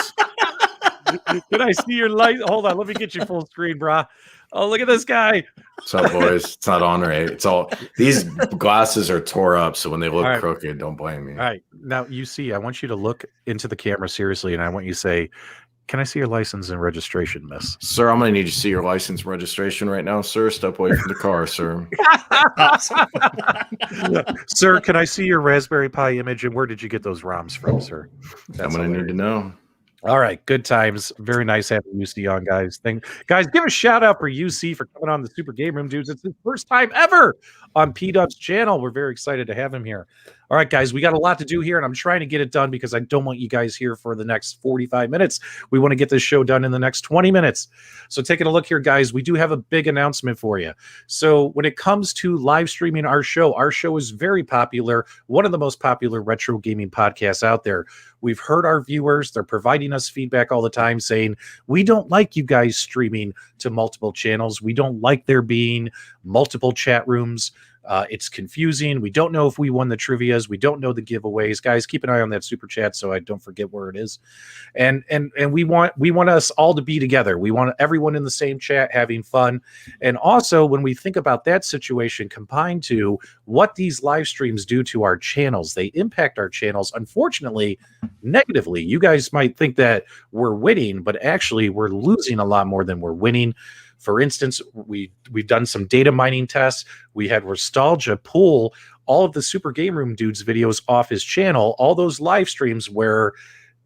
Can I see your light? Hold on, let me get you full screen, brah. Oh, look at this guy. What's up, boys? It's not on right. It's all these glasses are tore up, so when they look All right. crooked, don't blame me. All right. Now, I want you to look into the camera seriously, and I want you to say, can I see your license and registration, miss? Sir, I'm going to need you to see your license and registration right now, sir. Step away from the car, sir. Sir, can I see your Raspberry Pi image, and where did you get those ROMs from, sir? I'm going to need to know. All right, good times. Very nice having UC on, guys. Guys, give a shout out for UC for coming on the Super Game Room Dudes. It's his first time ever on PDubs channel. We're very excited to have him here. All right, guys, we got a lot to do here, and I'm trying to get it done because I don't want you guys here for the next 45 minutes. We want to get this show done in the next 20 minutes. So taking a look here, guys, we do have a big announcement for you. So when it comes to live streaming our show is very popular, one of the most popular retro gaming podcasts out there. We've heard our viewers. They're providing us feedback all the time saying, we don't like you guys streaming to multiple channels. We don't like there being multiple chat rooms. It's confusing. We don't know if we won the trivias. We don't know the giveaways. Guys, keep an eye on that super chat so I don't forget where it is. And we want us all to be together. We want everyone in the same chat having fun. And also, when we think about that situation combined to what these live streams do to our channels, they impact our channels, unfortunately, negatively. You guys might think that we're winning, but actually we're losing a lot more than we're winning. For instance, we've done some data mining tests. We had Restalgia pull all of the Super Game Room Dudes videos off his channel, all those live streams where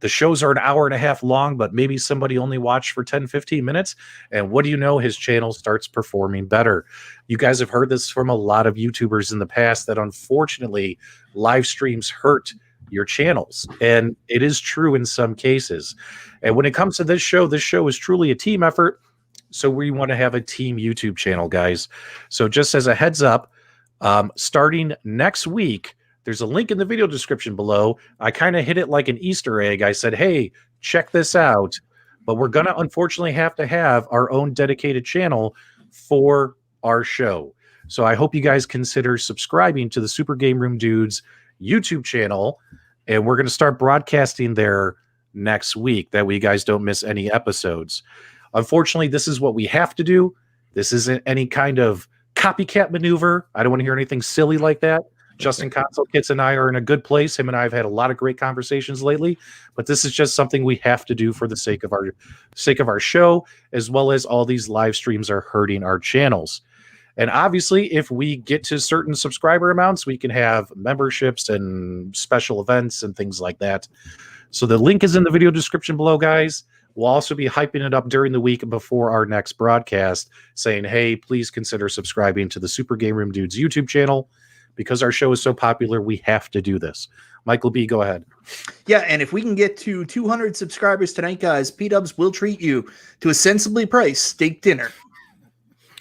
the shows are an hour and a half long, but maybe somebody only watched for 10, 15 minutes. And what do you know? His channel starts performing better. You guys have heard this from a lot of YouTubers in the past that unfortunately live streams hurt your channels. And it is true in some cases. And when it comes to this show is truly a team effort. So we want to have a team YouTube channel, guys. So just as a heads up, starting next week, there's a link in the video description below. I kind of hit it like an Easter egg. I said, hey, check this out. But we're going to unfortunately have to have our own dedicated channel for our show. So I hope you guys consider subscribing to the Super Game Room Dudes YouTube channel. And we're going to start broadcasting there next week. That way you guys don't miss any episodes. Unfortunately, this is what we have to do. This isn't any kind of copycat maneuver. I don't want to hear anything silly like that. Justin Console Kits and I are in a good place. Him and I have had a lot of great conversations lately, but this is just something we have to do for the sake of our show, as well as all these live streams are hurting our channels. And obviously, if we get to certain subscriber amounts, we can have memberships and special events and things like that. So the link is in the video description below, guys. We'll also be hyping it up during the week before our next broadcast, saying, hey, please consider subscribing to the Super Game Room Dudes YouTube channel. Because our show is so popular, we have to do this. Michael B., go ahead. Yeah, and if we can get to 200 subscribers tonight, guys, PDubs will treat you to a sensibly priced steak dinner.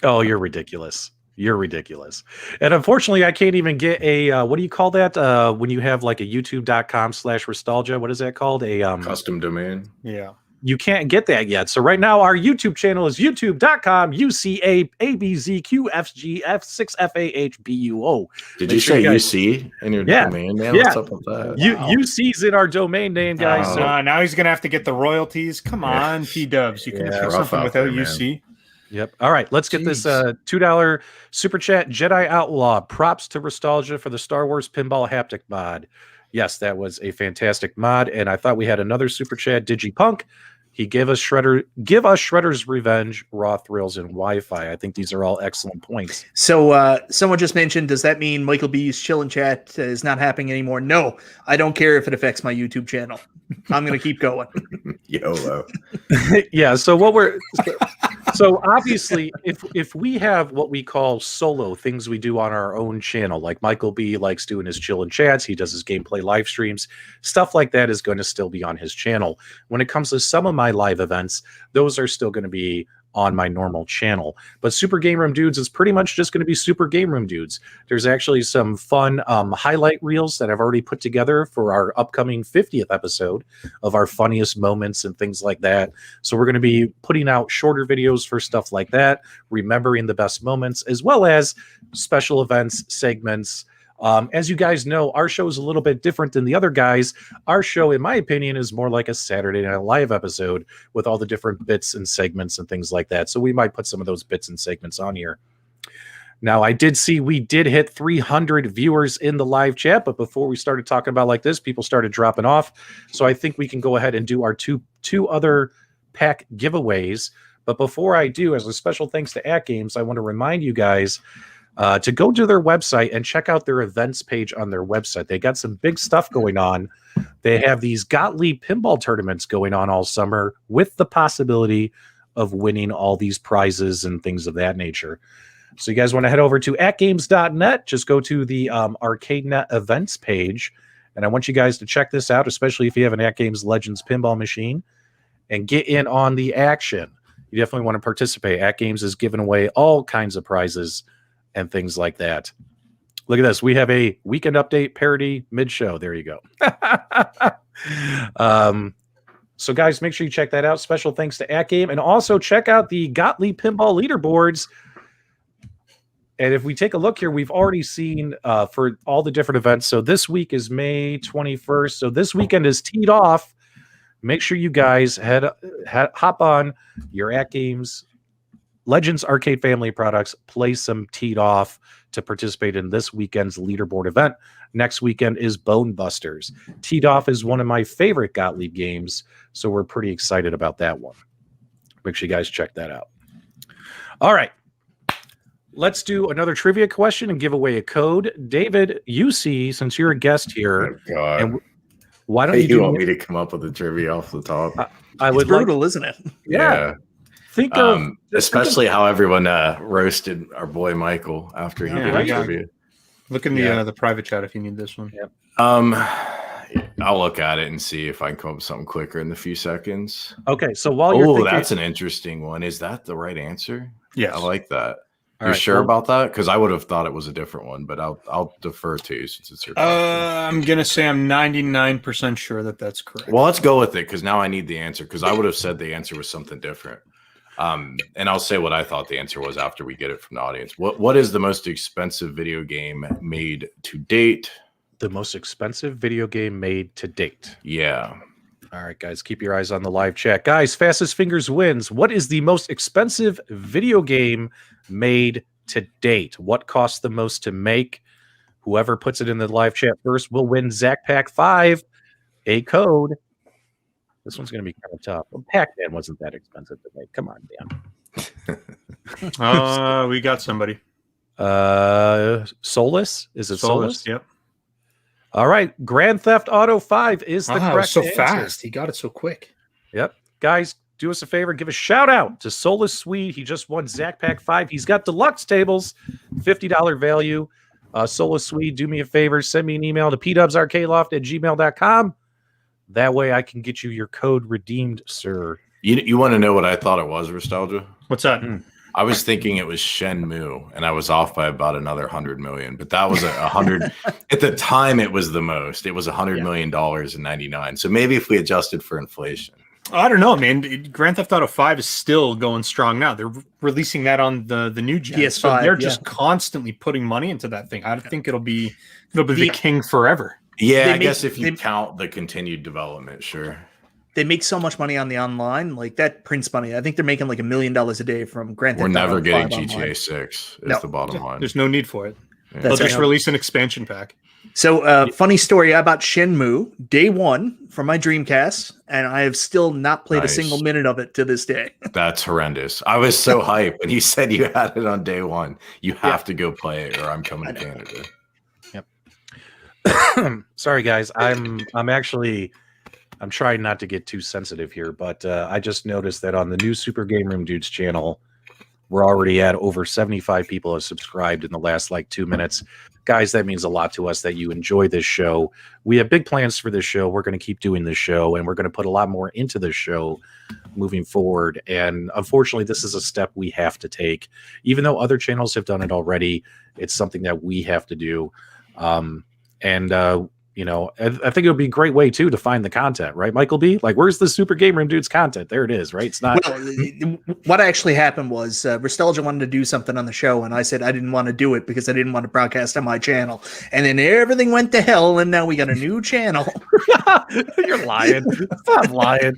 Oh, you're ridiculous. You're ridiculous. And unfortunately, I can't even get a, what do you call that? When you have like a youtube.com/Restalgia, what is that called? A custom domain. Yeah. You can't get that yet. So right now, our YouTube channel is youtube.com UCAABZQFGF6FAHBUO. Did you say UC in your domain, man? Yeah. What's up with that? UC's in our domain name, guys. So now he's going to have to get the royalties. Come on, PDubs. You can have something without UC. Yep. All right. Let's get this $2 super chat. Jedi Outlaw. Props to Restalgia for the Star Wars Pinball Haptic mod. Yes, that was a fantastic mod. And I thought we had another super chat. DigiPunk. He gave us Shredder's Revenge, Raw Thrills, and Wi-Fi. I think these are all excellent points. So someone just mentioned, does that mean Michael B's chill and chat is not happening anymore? No, I don't care if it affects my YouTube channel. I'm going to keep going. YOLO. Yeah. So obviously, if we have what we call solo things we do on our own channel, like Michael B likes doing his chill and chats, he does his gameplay live streams, stuff like that is going to still be on his channel. When it comes to some of my live events, those are still going to be on my normal channel. But Super Game Room Dudes is pretty much just going to be Super Game Room Dudes. There's actually some fun highlight reels that I've already put together for our upcoming 50th episode of our funniest moments and things like that. So we're going to be putting out shorter videos for stuff like that, remembering the best moments, as well as special events, segments, As you guys know, our show is a little bit different than the other guys. Our show, in my opinion, is more like a Saturday Night Live episode with all the different bits and segments and things like that. So we might put some of those bits and segments on here. Now, I did see we did hit 300 viewers in the live chat, but before we started talking about like this, people started dropping off. So I think we can go ahead and do our two other pack giveaways. But before I do, as a special thanks to AtGames, I want to remind you guys to go to their website and check out their events page on their website. They got some big stuff going on. They have these Gottlieb pinball tournaments going on all summer with the possibility of winning all these prizes and things of that nature. So you guys want to head over to atgames.net, just go to the Arcade1Up events page. And I want you guys to check this out, especially if you have an AtGames Legends pinball machine, and get in on the action. You definitely want to participate. AtGames is giving away all kinds of prizes and things like that. Look at this. We have a weekend update parody mid-show. There you go. So, guys, make sure you check that out. Special thanks to AtGame. And also check out the Gottlieb Pinball leaderboards. And if we take a look here, we've already seen for all the different events. So this week is May 21st. So this weekend is teed off. Make sure you guys hop on your AtGames Legends Arcade Family products, play some teed off to participate in this weekend's leaderboard event. Next weekend is Bone Busters. Teed off is one of my favorite Gottlieb games, so we're pretty excited about that one. Make sure you guys check that out. All right. Let's do another trivia question and give away a code. David, you see, since you're a guest here, Oh, God. and why don't Hey, you you want me to come up with a trivia off the top? I It's would like, brutal, isn't it? yeah. Think of Especially how everyone roasted our boy Michael after he Yeah, did I a got trivia. Look in the private chat if you need this one. Yep. I'll look at it and see if I can come up with something quicker in the few seconds. Okay, so while you're Oh, thinking, that's an interesting one. Is that the right answer? Yes. I like that. All You're right, sure well- about that? Because I would have thought it was a different one, but I'll defer to you since it's your question. I'm gonna say I'm 99% sure that that's correct. Well, let's go with it because now I need the answer because I would have said the answer was something different. And I'll say what I thought the answer was after we get it from the audience. What is the most expensive video game made to date? the most expensive video game made to date. Yeah. All right, guys, keep your eyes on the live chat. Guys, fastest fingers wins. What is the most expensive video game made to date? What costs the most to make? Whoever puts it in the live chat first will win Zac Pack 5, a code. This one's going to be kind of tough. Well, Pac-Man wasn't that expensive to make. Come on, Dan. We got somebody. Solus? Is it Solus? Yep. All right. Grand Theft Auto 5 is the correct so answer. fast. He got it so quick. Yep. Guys, do us a favor. Give a shout out to Solus Swede. He just won Zac Pack 5. He's got deluxe tables, $50 value. Solus Swede, do me a favor. Send me an email to pdubsarcadeloft@gmail.com. That way I can get you your code redeemed, sir. You want to know what I thought it was, Restalgia? What's that? I was thinking it was Shenmue, and I was off by about another 100 million. But that was 100 at the time. It was the most. It was $100 million in '99. So maybe if we adjusted for inflation. I don't know, man. Grand Theft Auto 5 is still going strong now. They're releasing that on the new gen. PS5, so they're just constantly putting money into that thing. I think it'll be the king forever. Yeah, They I guess make- if you they- count the continued development, sure. They make so much money on the online, like that prints money. I think they're making like $1 million a day from Grand We're Theft Auto never getting 5 GTA online. 6 is No. the bottom line. There's no need for it. Yeah. They'll That's just right. release an expansion pack. So, funny story about Shenmue, day one for my Dreamcast, and I have still not played a Nice. single minute of it to this day. That's horrendous. I was so hyped when he said you had it on day one. You have to go play it, or I'm coming to Canada. Sorry, guys. I'm trying not to get too sensitive here, but I just noticed that on the new Super Game Room Dudes channel, we're already at over 75 people have subscribed in the last 2 minutes. Guys, that means a lot to us that you enjoy this show. We have big plans for this show. We're going to keep doing this show, and we're going to put a lot more into this show moving forward. And unfortunately, this is a step we have to take. Even though other channels have done it already, it's something that we have to do. You know, I think it would be a great way too to find the content, right, Michael B? Like, where's the Super Game Room Dudes content? There it is, right? It's not. Well, what actually happened was Restalgia wanted to do something on the show, and I said I didn't want to do it because I didn't want to broadcast on my channel. And then everything went to hell, and now we got a new channel. You're lying. Stop lying.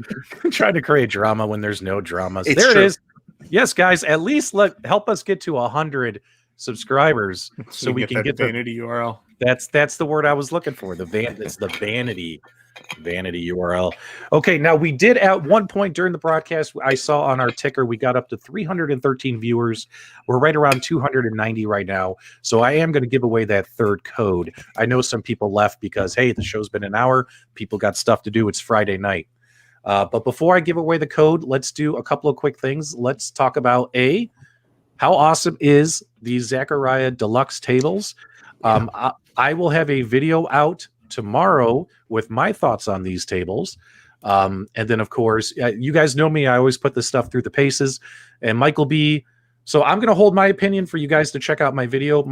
Trying to create drama when there's no dramas. It's There true. it is. Yes, guys, at least help us get to 100 subscribers so we can get the vanity URL. That's the word I was looking for. It's the vanity URL. Okay, now we did at one point during the broadcast, I saw on our ticker we got up to 313 viewers. We're right around 290 right now. So I am going to give away that third code. I know some people left because hey, the show's been an hour. People got stuff to do. It's Friday night. But before I give away the code, let's do a couple of quick things. Let's talk about how awesome is these Zaccaria Deluxe tables. I will have a video out tomorrow with my thoughts on these tables. And then, of course, you guys know me. I always put this stuff through the paces. And Michael B. So I'm going to hold my opinion for you guys to check out my video.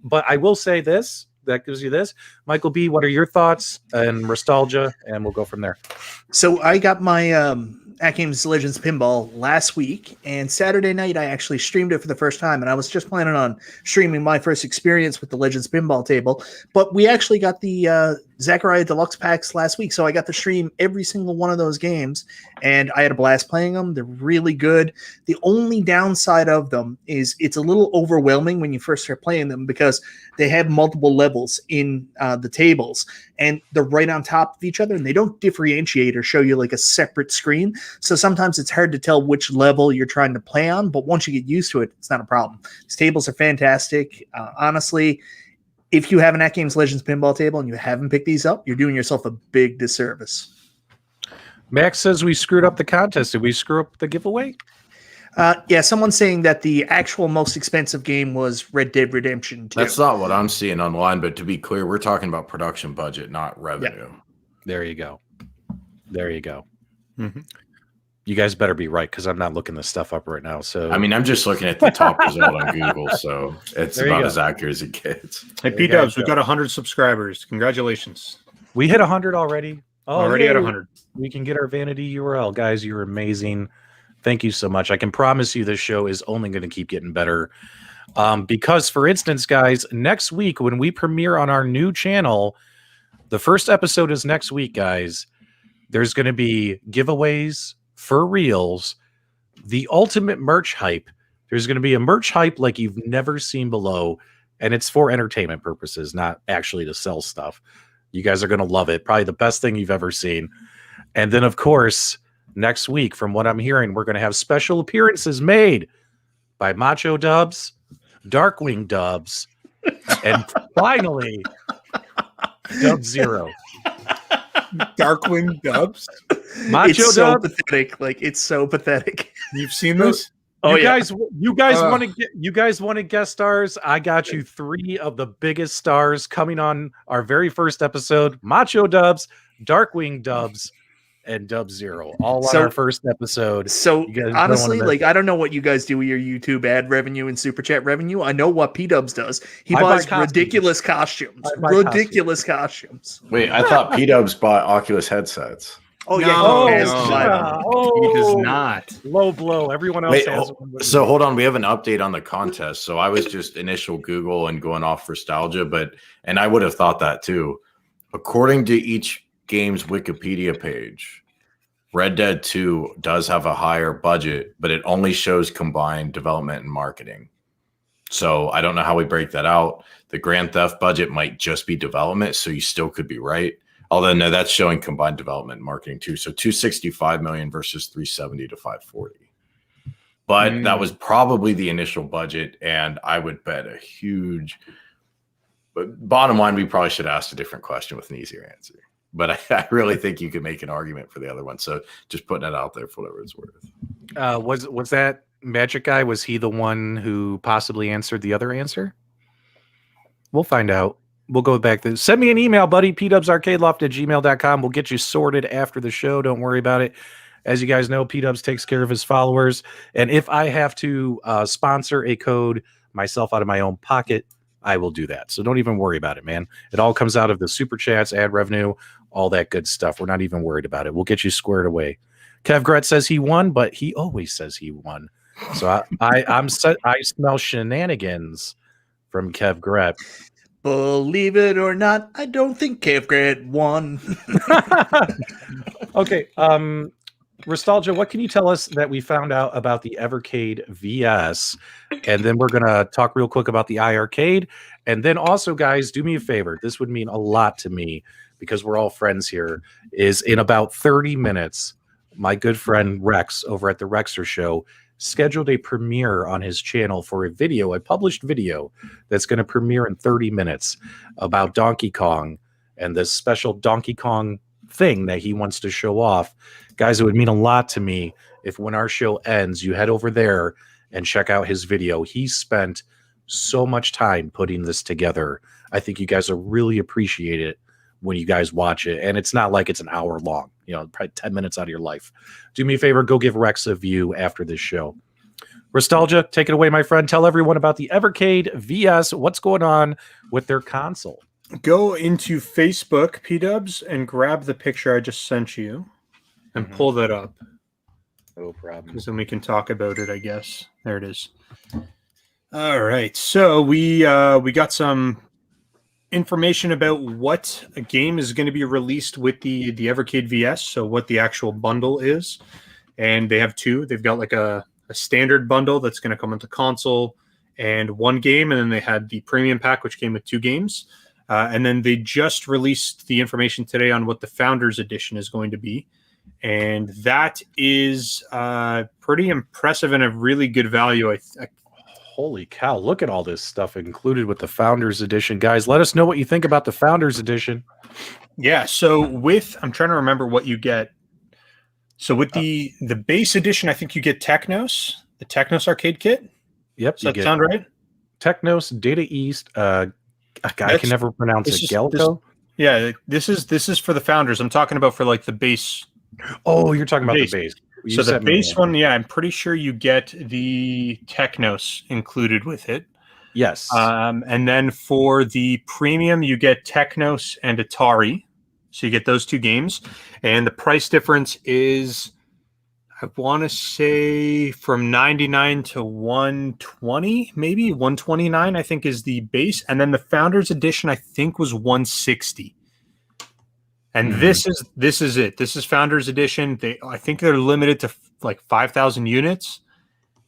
But I will say this. That gives you this. Michael B., what are your thoughts? And Restalgia, and we'll go from there. So I got my At Games Legends pinball last week, and Saturday night I actually streamed it for the first time, and I was just planning on streaming my first experience with the Legends pinball table, but we actually got the Zaccaria Deluxe packs last week, so I got to stream every single one of those games, and I had a blast playing them. They're really good. The only downside of them is it's a little overwhelming when you first start playing them because they have multiple levels in the tables, and they're right on top of each other, and they don't differentiate or show you like a separate screen. So sometimes it's hard to tell which level you're trying to play on, but once you get used to it, it's not a problem. These tables are fantastic. Honestly, if you have an At Games Legends pinball table and you haven't picked these up, you're doing yourself a big disservice. Max says we screwed up the contest. Did we screw up the giveaway? Yeah, someone's saying that the actual most expensive game was Red Dead Redemption 2. That's not what I'm seeing online, but to be clear, we're talking about production budget, not revenue. Yeah. There you go. There you go. Mm-hmm. You guys better be right because I'm not looking this stuff up right now. So I mean, I'm just looking at the top result on Google, so it's There you about go. as accurate as it gets. Hey, There you guys PDubs, we go. got 100 subscribers. Congratulations. we hit 100 already. Oh, Already at yay. 100. We can get our vanity URL. Guys, you're amazing. Thank you so much. I can promise you this show is only going to keep getting better. Because, for instance, guys, next week when we premiere on our new channel, the first episode is next week, guys. There's going to be giveaways for reals, the ultimate merch hype. There's going to be a merch hype like you've never seen below, and it's for entertainment purposes, not actually to sell stuff. You guys are going to love it. Probably the best thing you've ever seen. And then, of course, next week, from what I'm hearing, we're going to have special appearances made by MichaelB's, Darkwing Dubs, and finally, Dub Zero. Darkwing Dubs. Macho It's so Dub. pathetic. Like, it's so pathetic. You've seen this? Oh, you yeah. guys want to guest stars? I got you 3 of the biggest stars coming on our very first episode: Macho Dubs, Darkwing Dubs, and Dub Zero, all on our first episode. So You guys don't honestly, wanna miss like, I don't know what you guys do with your YouTube ad revenue and super chat revenue. I know what PDubs does. He I buy buys costumes. ridiculous costumes. I buy Ridiculous costumes. Wait, I thought PDubs bought Oculus headsets. Oh, No, yeah, he has no. to buy them. Oh, He does not. Low blow. Everyone else Wait, has one. so hold on, we have an update on the contest. So I was just initial Google and going off Restalgia, and I would have thought that too. According to each game's Wikipedia page, Red Dead 2 does have a higher budget, but it only shows combined development and marketing. So I don't know how we break that out. The Grand Theft budget might just be development, so you still could be right. Although no, that's showing combined development and marketing too. So 265 million versus 370 to 540. But that was probably the initial budget, and I would bet a huge. But bottom line, we probably should ask a different question with an easier answer. But I really think you could make an argument for the other one. So just putting that out there for whatever it's worth. Was that Magic Guy? Was he the one who possibly answered the other answer? We'll find out. We'll go back to send me an email, buddy. PDubsArcadeLoft@gmail.com. We'll get you sorted after the show. Don't worry about it. As you guys know, PDubs takes care of his followers. And if I have to sponsor a code myself out of my own pocket, I will do that. So don't even worry about it, man. It all comes out of the super chats, ad revenue, all that good stuff. We're not even worried about it. We'll get you squared away. Kev Gret says he won, but he always says he won. So I smell shenanigans from Kev Gret. Believe it or not, I don't think Kev Grant won. Okay, Restalgia, what can you tell us that we found out about the Evercade VS? And then we're going to talk real quick about the iiRcade. And then also, guys, do me a favor. This would mean a lot to me because we're all friends here. Is in about 30 minutes, my good friend Rex over at the Rexer Show scheduled a premiere on his channel for a published video that's going to premiere in 30 minutes about Donkey Kong and this special Donkey Kong thing that he wants to show off. Guys, it would mean a lot to me if when our show ends, you head over there and check out his video. He spent so much time putting this together. I think you guys will really appreciate it when you guys watch it. And it's not like it's an hour long, probably 10 minutes out of your life. Do me a favor, go give Rex a view after this show. Restalgia, take it away, my friend. Tell everyone about the Evercade VS. What's going on with their console? Go into Facebook, PDubs, and grab the picture I just sent you and pull that up. No problem. Because then we can talk about it, I guess. There it is. All right. So we got some information about what a game is going to be released with the Evercade VS, so what the actual bundle is. And they have two. They've got like a standard bundle that's going to come into console and one game, and then they had the premium pack, which came with two games. And then they just released the information today on what the Founders Edition is going to be. And that is pretty impressive and a really good value. Holy cow, look at all this stuff included with the Founders Edition. Guys, let us know what you think about the Founders Edition. Yeah, so I'm trying to remember what you get. So with the base edition, I think you get Technos, the Technos arcade kit. Yep. Does that sound right? Technos, Data East, I can never pronounce it. Galco? This is for the Founders. I'm talking about for like the base. Oh, you're talking about the base. So the base one, I'm pretty sure you get the Technos included with it. Yes. And then for the premium, you get Technos and Atari. So you get those two games. And the price difference is, I want to say, from $99 to $120, maybe $129, I think is the base. And then the Founders Edition, I think, was $160. And this is it. This is Founders Edition. I think they're limited to like 5,000 units,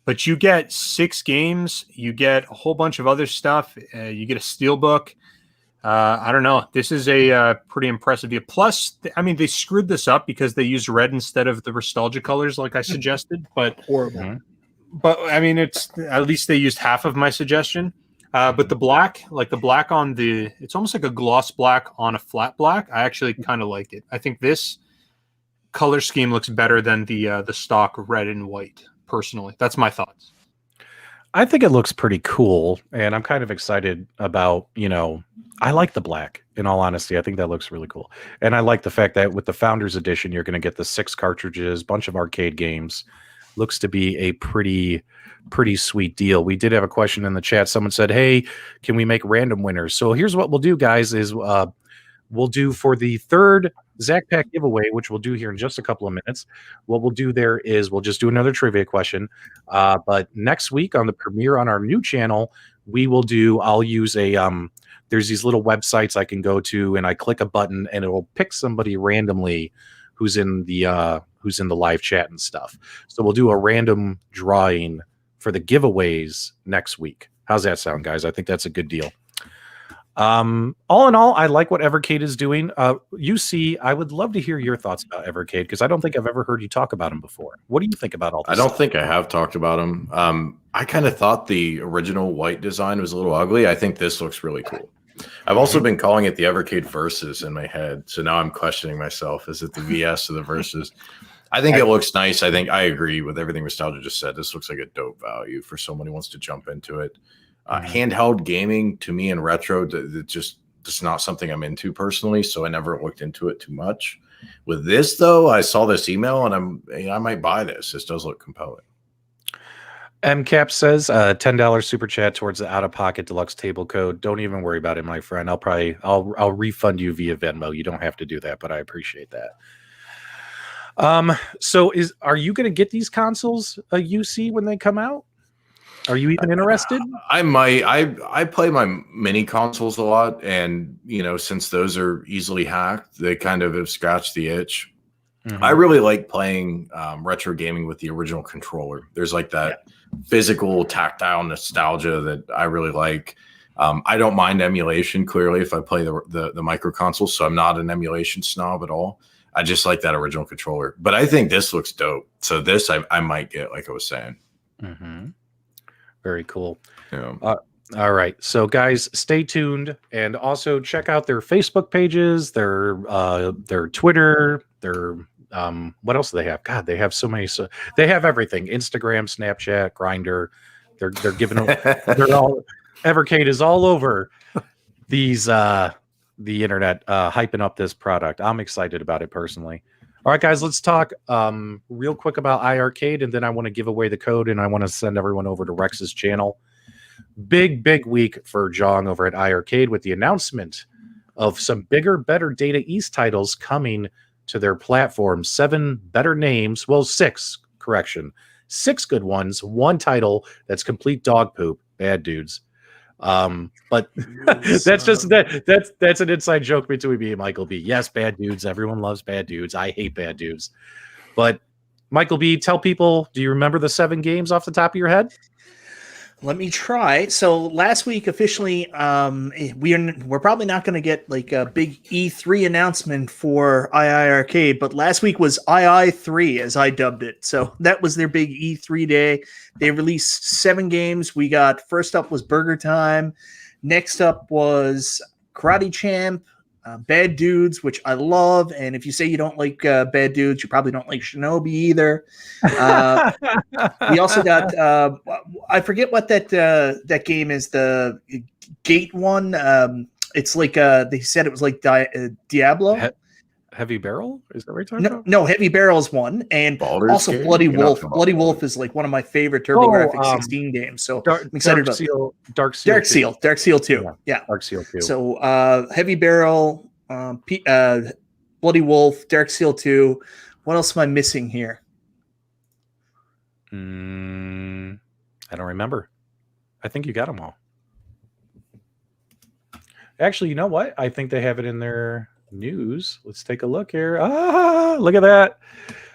but you get 6 games. You get a whole bunch of other stuff. You get a steelbook. I don't know. This is a pretty impressive deal. Plus, they screwed this up because they used red instead of the Restalgia colors, like I suggested. But horrible. But it's at least they used half of my suggestion. But the black, on it's almost like a gloss black on a flat black. I actually kind of like it. I think this color scheme looks better than the stock red and white. Personally, that's my thoughts. I think it looks pretty cool, and I'm kind of excited about, I like the black, in all honesty. I think that looks really cool. And I like the fact that with the Founders Edition, you're going to get the 6 cartridges, bunch of arcade games. Looks to be a pretty sweet deal. We did have a question in the chat. Someone said, hey, can we make random winners? So here's what we'll do, guys, is we'll do for the third Zac Pack giveaway, which we'll do here in just a couple of minutes. What we'll do there is we'll just do another trivia question. But next week on the premiere on our new channel, I'll use there's these little websites I can go to, and I click a button and it will pick somebody randomly who's in the live chat and stuff. So we'll do a random drawing for the giveaways next week. How's that sound, guys? I think that's a good deal. All in all, I like what Evercade is doing. UC, I would love to hear your thoughts about Evercade because I don't think I've ever heard you talk about him before. What do you think about all this? I don't think I have talked about him. I kind of thought the original white design was a little ugly. I think this looks really cool. I've also been calling it the Evercade Versus in my head. So now I'm questioning myself. Is it the VS or the Versus? I think it looks nice. I think I agree with everything Restalgia just said. This looks like a dope value for someone who wants to jump into it. Handheld gaming to me and retro, it's not something I'm into personally, so I never looked into it too much. With this, though, I saw this email and I might buy this. This does look compelling. MCAP says $10 super chat towards the out-of-pocket deluxe table code. Don't even worry about it, my friend. I'll refund you via Venmo. You don't have to do that, but I appreciate that. So are you going to get these consoles UC when they come out? Are you even interested? I might. I play my mini consoles a lot, and since those are easily hacked, they kind of have scratched the itch. Mm-hmm. I really like playing retro gaming with the original controller. There's like that physical, tactile nostalgia that I really like. I don't mind emulation, clearly, if I play the micro console, so I'm not an emulation snob at all. I just like that original controller. But I think this looks dope. So this I might get, like I was saying. Mm-hmm. Very cool. Yeah. All right. So guys, stay tuned and also check out their Facebook pages, their Twitter, their what else do they have? God, they have so many. So they have everything: Instagram, Snapchat, Grindr. They're giving they're all Evercade is all over these the internet hyping up this product. I'm excited about it personally. All right, guys, let's talk real quick about iiRcade, and then I want to give away the code, and I want to send everyone over to Rex's channel. Big week for Jong over at iiRcade with the announcement of some bigger, better Data East titles coming to their platform. 7 better names. Well, 6, correction. 6 good ones. 1 title that's complete dog poop. Bad Dudes. But that's an inside joke between me and Michael B. Yes, Bad Dudes. Everyone loves Bad Dudes. I hate Bad Dudes. But Michael B, tell people, do you remember the 7 games off the top of your head? Let me try. So last week, officially, we're probably not going to get like a big E3 announcement for iiRcade, but last week was II3, as I dubbed it. So that was their big E3 day. They released 7 games. We got, first up was Burger Time. Next up was Karate Champ, Bad Dudes, which I love. And if you say you don't like Bad Dudes, you probably don't like Shinobi either. We also got I forget what that game is, the Gate one. It's like they said it was like Diablo. Heavy Barrel? Is that what you're talking about? No, Heavy Barrel's one. And Baldur's also Gate? Bloody Wolf. Bloody Wolf is like one of my favorite TurboGrafx 16 games. So I'm excited about Dark Seal 2. Yeah. Dark Seal 2. So Heavy Barrel, Bloody Wolf, Dark Seal 2. What else am I missing here? I don't remember. I think you got them all. Actually, you know what? I think they have it in their news. Let's take a look here. Look at that.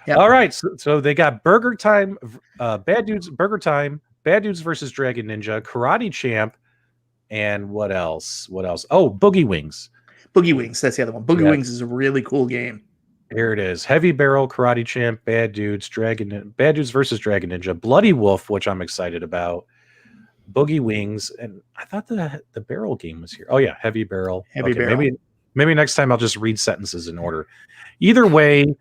Yep. All right. So they got Burger Time, Bad Dudes, Burger Time, Bad Dudes versus Dragon Ninja, Karate Champ, and what else? Oh, Boogie Wings. Boogie Wings. That's the other one. Boogie Wings is a really cool game. Here it is. Heavy Barrel, Karate Champ, Bad Dudes versus Dragon Ninja, Bloody Wolf, which I'm excited about, Boogie Wings, and I thought the barrel game was here. Oh yeah, Heavy Barrel. Barrel. Maybe next time I'll just read sentences in order. Either way,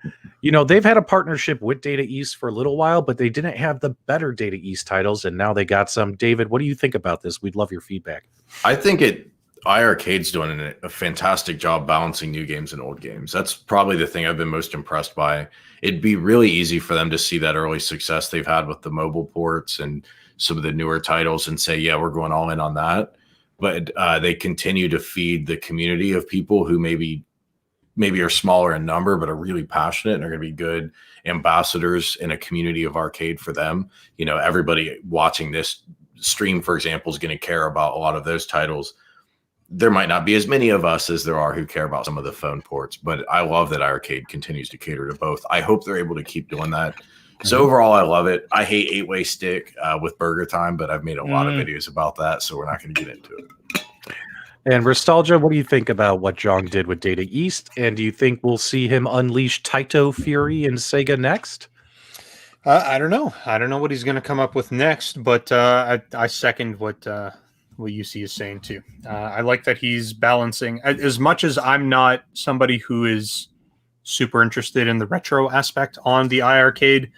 they've had a partnership with Data East for a little while, but they didn't have the better Data East titles, and now they got some. David, what do you think about this? We'd love your feedback. I think iiRcade's doing a fantastic job balancing new games and old games. That's probably the thing I've been most impressed by. It'd be really easy for them to see that early success they've had with the mobile ports and some of the newer titles and say, yeah, we're going all in on that. But they continue to feed the community of people who maybe are smaller in number, but are really passionate and are going to be good ambassadors in a community of arcade for them. Everybody watching this stream, for example, is going to care about a lot of those titles. There might not be as many of us as there are who care about some of the phone ports, but I love that iiRcade continues to cater to both. I hope they're able to keep doing that. So overall, I love it. I hate 8-way stick with Burger Time, but I've made a lot of videos about that, so we're not going to get into it. And Restalgia, what do you think about what Jong did with Data East? And do you think we'll see him unleash Taito Fury in Sega next? I don't know. I don't know what he's going to come up with next, but I second what UC is saying too. I like that he's balancing. As much as I'm not somebody who is super interested in the retro aspect on the iiRcade,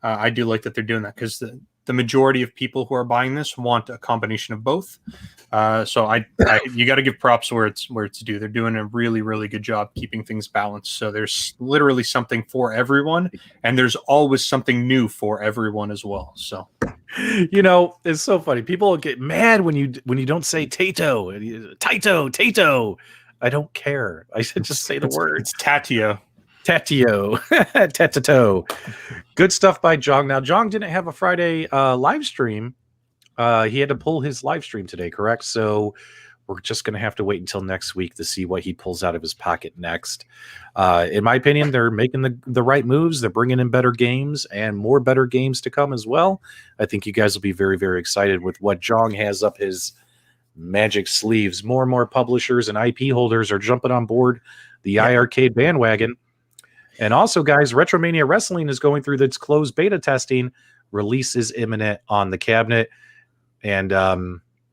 I do like that they're doing that because the majority of people who are buying this want a combination of both. So you got to give props where it's due. They're doing a really, really good job keeping things balanced. So there's literally something for everyone, and there's always something new for everyone as well. So You know, it's so funny. People get mad when you don't say Tato. Tato. I don't care. I should just say the word. It's Tatio. Tatio. Tatato. Good stuff by Jong. Now, Jong didn't have a Friday live stream. He had to pull his live stream today, correct? So we're just going to have to wait until next week to see what he pulls out of his pocket next. In my opinion, they're making the right moves. They're bringing in better games and more better games to come as well. I think you guys will be very, very excited with what Jong has up his magic sleeves. More and more publishers and IP holders are jumping on board the iiRcade bandwagon. And also, guys, Retromania Wrestling is going through its closed beta testing. Release is imminent on the cabinet. And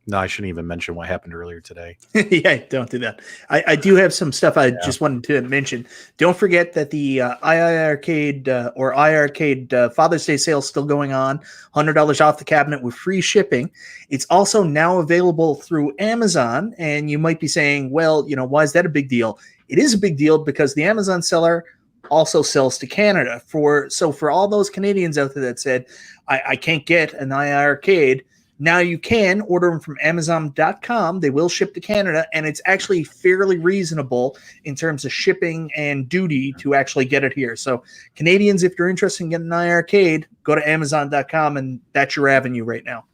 no, I shouldn't even mention what happened earlier today. Yeah, don't do that. I do have some stuff I just wanted to mention. Don't forget that the iiRcade or iiRcade Father's Day sale is still going on. $100 off the cabinet with free shipping. It's also now available through Amazon. And you might be saying, well, you know, why is that a big deal? It is a big deal because the Amazon seller also sells to Canada. For all those Canadians out there that said, I can't get an iiRcade, now you can order them from Amazon.com. They will ship to Canada, and it's actually fairly reasonable in terms of shipping and duty to actually get it here. So Canadians, if you're interested in getting an iiRcade, go to Amazon.com, and that's your avenue right now.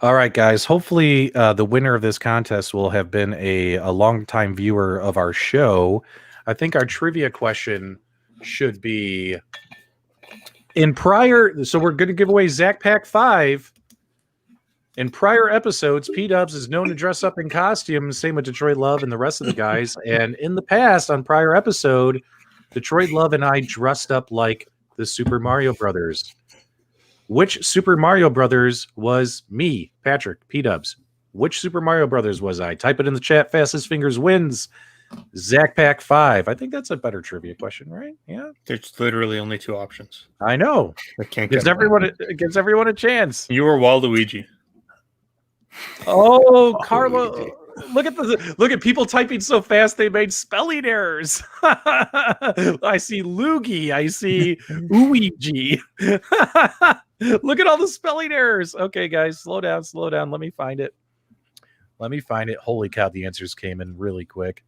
All right, guys. Hopefully the winner of this contest will have been a longtime viewer of our show. I think our trivia question should be... so we're going to give away Zac Pack 5. In prior episodes, PDubs is known to dress up in costume, same with Detroit Love and the rest of the guys. And in the past, on prior episode, Detroit Love and I dressed up like the Super Mario Brothers. Which Super Mario Brothers was me, Patrick, PDubs? Which Super Mario Brothers was I? Type it in the chat. Fastest fingers wins. Zac Pack 5. I think that's a better trivia question, right? Yeah. There's literally only two options. I know. It gives everyone a chance. You were Waluigi. Oh, Carlo. Look at people typing so fast they made spelling errors. I see Loogie. I see Ouija. Look at all the spelling errors. Okay, guys, slow down. Let me find it. Holy cow, the answers came in really quick.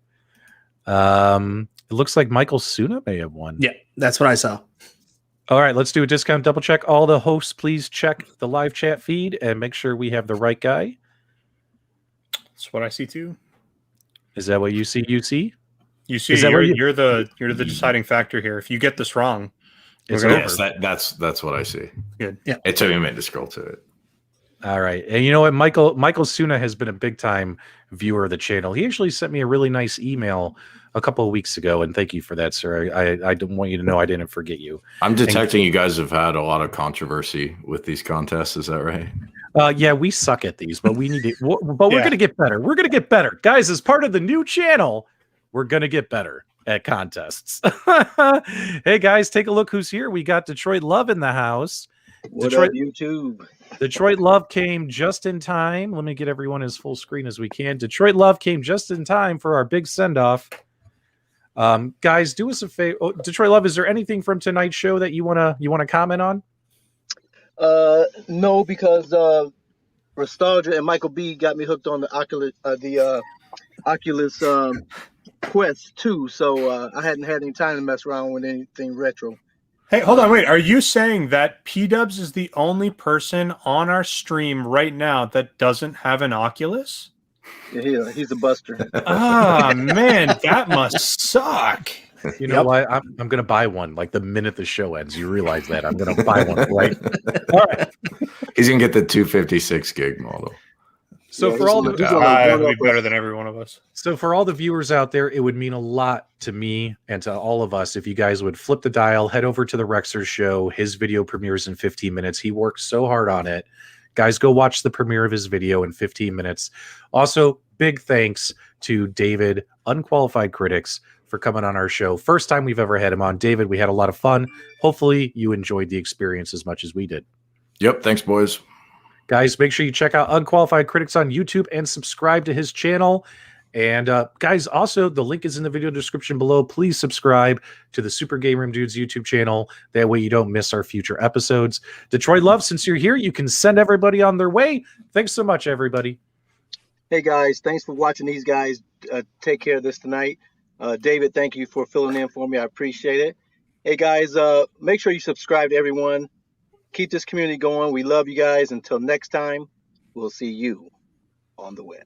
It looks like Michael Suna may have won. Yeah, that's what I saw. All right, let's do a discount double check. All the hosts, please check the live chat feed and make sure we have the right guy. That's what I see too. Is that what you see? You see, you're the deciding factor here. If you get this wrong, that's what I see. Good. Yeah. It took me a minute to scroll to it. All right. And you know what? Michael Suna has been a big time viewer of the channel. He actually sent me a really nice email a couple of weeks ago, and thank you for that, sir. I don't want you to know I didn't forget you. I'm detecting you guys have had a lot of controversy with these contests. Is that right? Yeah, we suck at these, but we need to. But we're going to get better. We're going to get better, guys. As part of the new channel, we're going to get better at contests. Hey, guys, take a look who's here. We got Detroit Love in the house. What up, YouTube? Detroit Love came just in time. Let me get everyone as full screen as we can. Detroit Love came just in time for our big send-off. Guys, do us a favor. Oh, Detroit Love, is there anything from tonight's show that you wanna comment on? No, because Restalgia and MichaelB got me hooked on the Oculus Quest 2, so I hadn't had any time to mess around with anything retro. Hey, hold on, wait. Are you saying that PDubs is the only person on our stream right now that doesn't have an Oculus? Yeah, he's a buster. Ah, man, that must suck. You know what? I'm going to buy one like the minute the show ends. You realize that. I'm going to buy one, right? All right. He's going to get the 256 gig model. So for all the it'll be better than every one of us. So for all the viewers out there, it would mean a lot to me and to all of us if you guys would flip the dial, head over to the Rexer show. His video premieres in 15 minutes. He worked so hard on it. Guys, go watch the premiere of his video in 15 minutes. Also, big thanks to David, Unqualified Critics, for coming on our show. First time we've ever had him on. David, we had a lot of fun. Hopefully you enjoyed the experience as much as we did. Yep. Thanks, boys. Guys, make sure you check out Unqualified Critics on YouTube and subscribe to his channel. And guys, also the link is in the video description below. Please subscribe to the Super Game Room Dudes YouTube channel. That way you don't miss our future episodes. Detroit Love, since you're here, you can send everybody on their way. Thanks so much, everybody. Hey guys, thanks for watching these guys take care of this tonight. David, thank you for filling in for me. I appreciate it. Hey guys, make sure you subscribe to everyone. Keep this community going. We love you guys. Until next time, we'll see you on the web.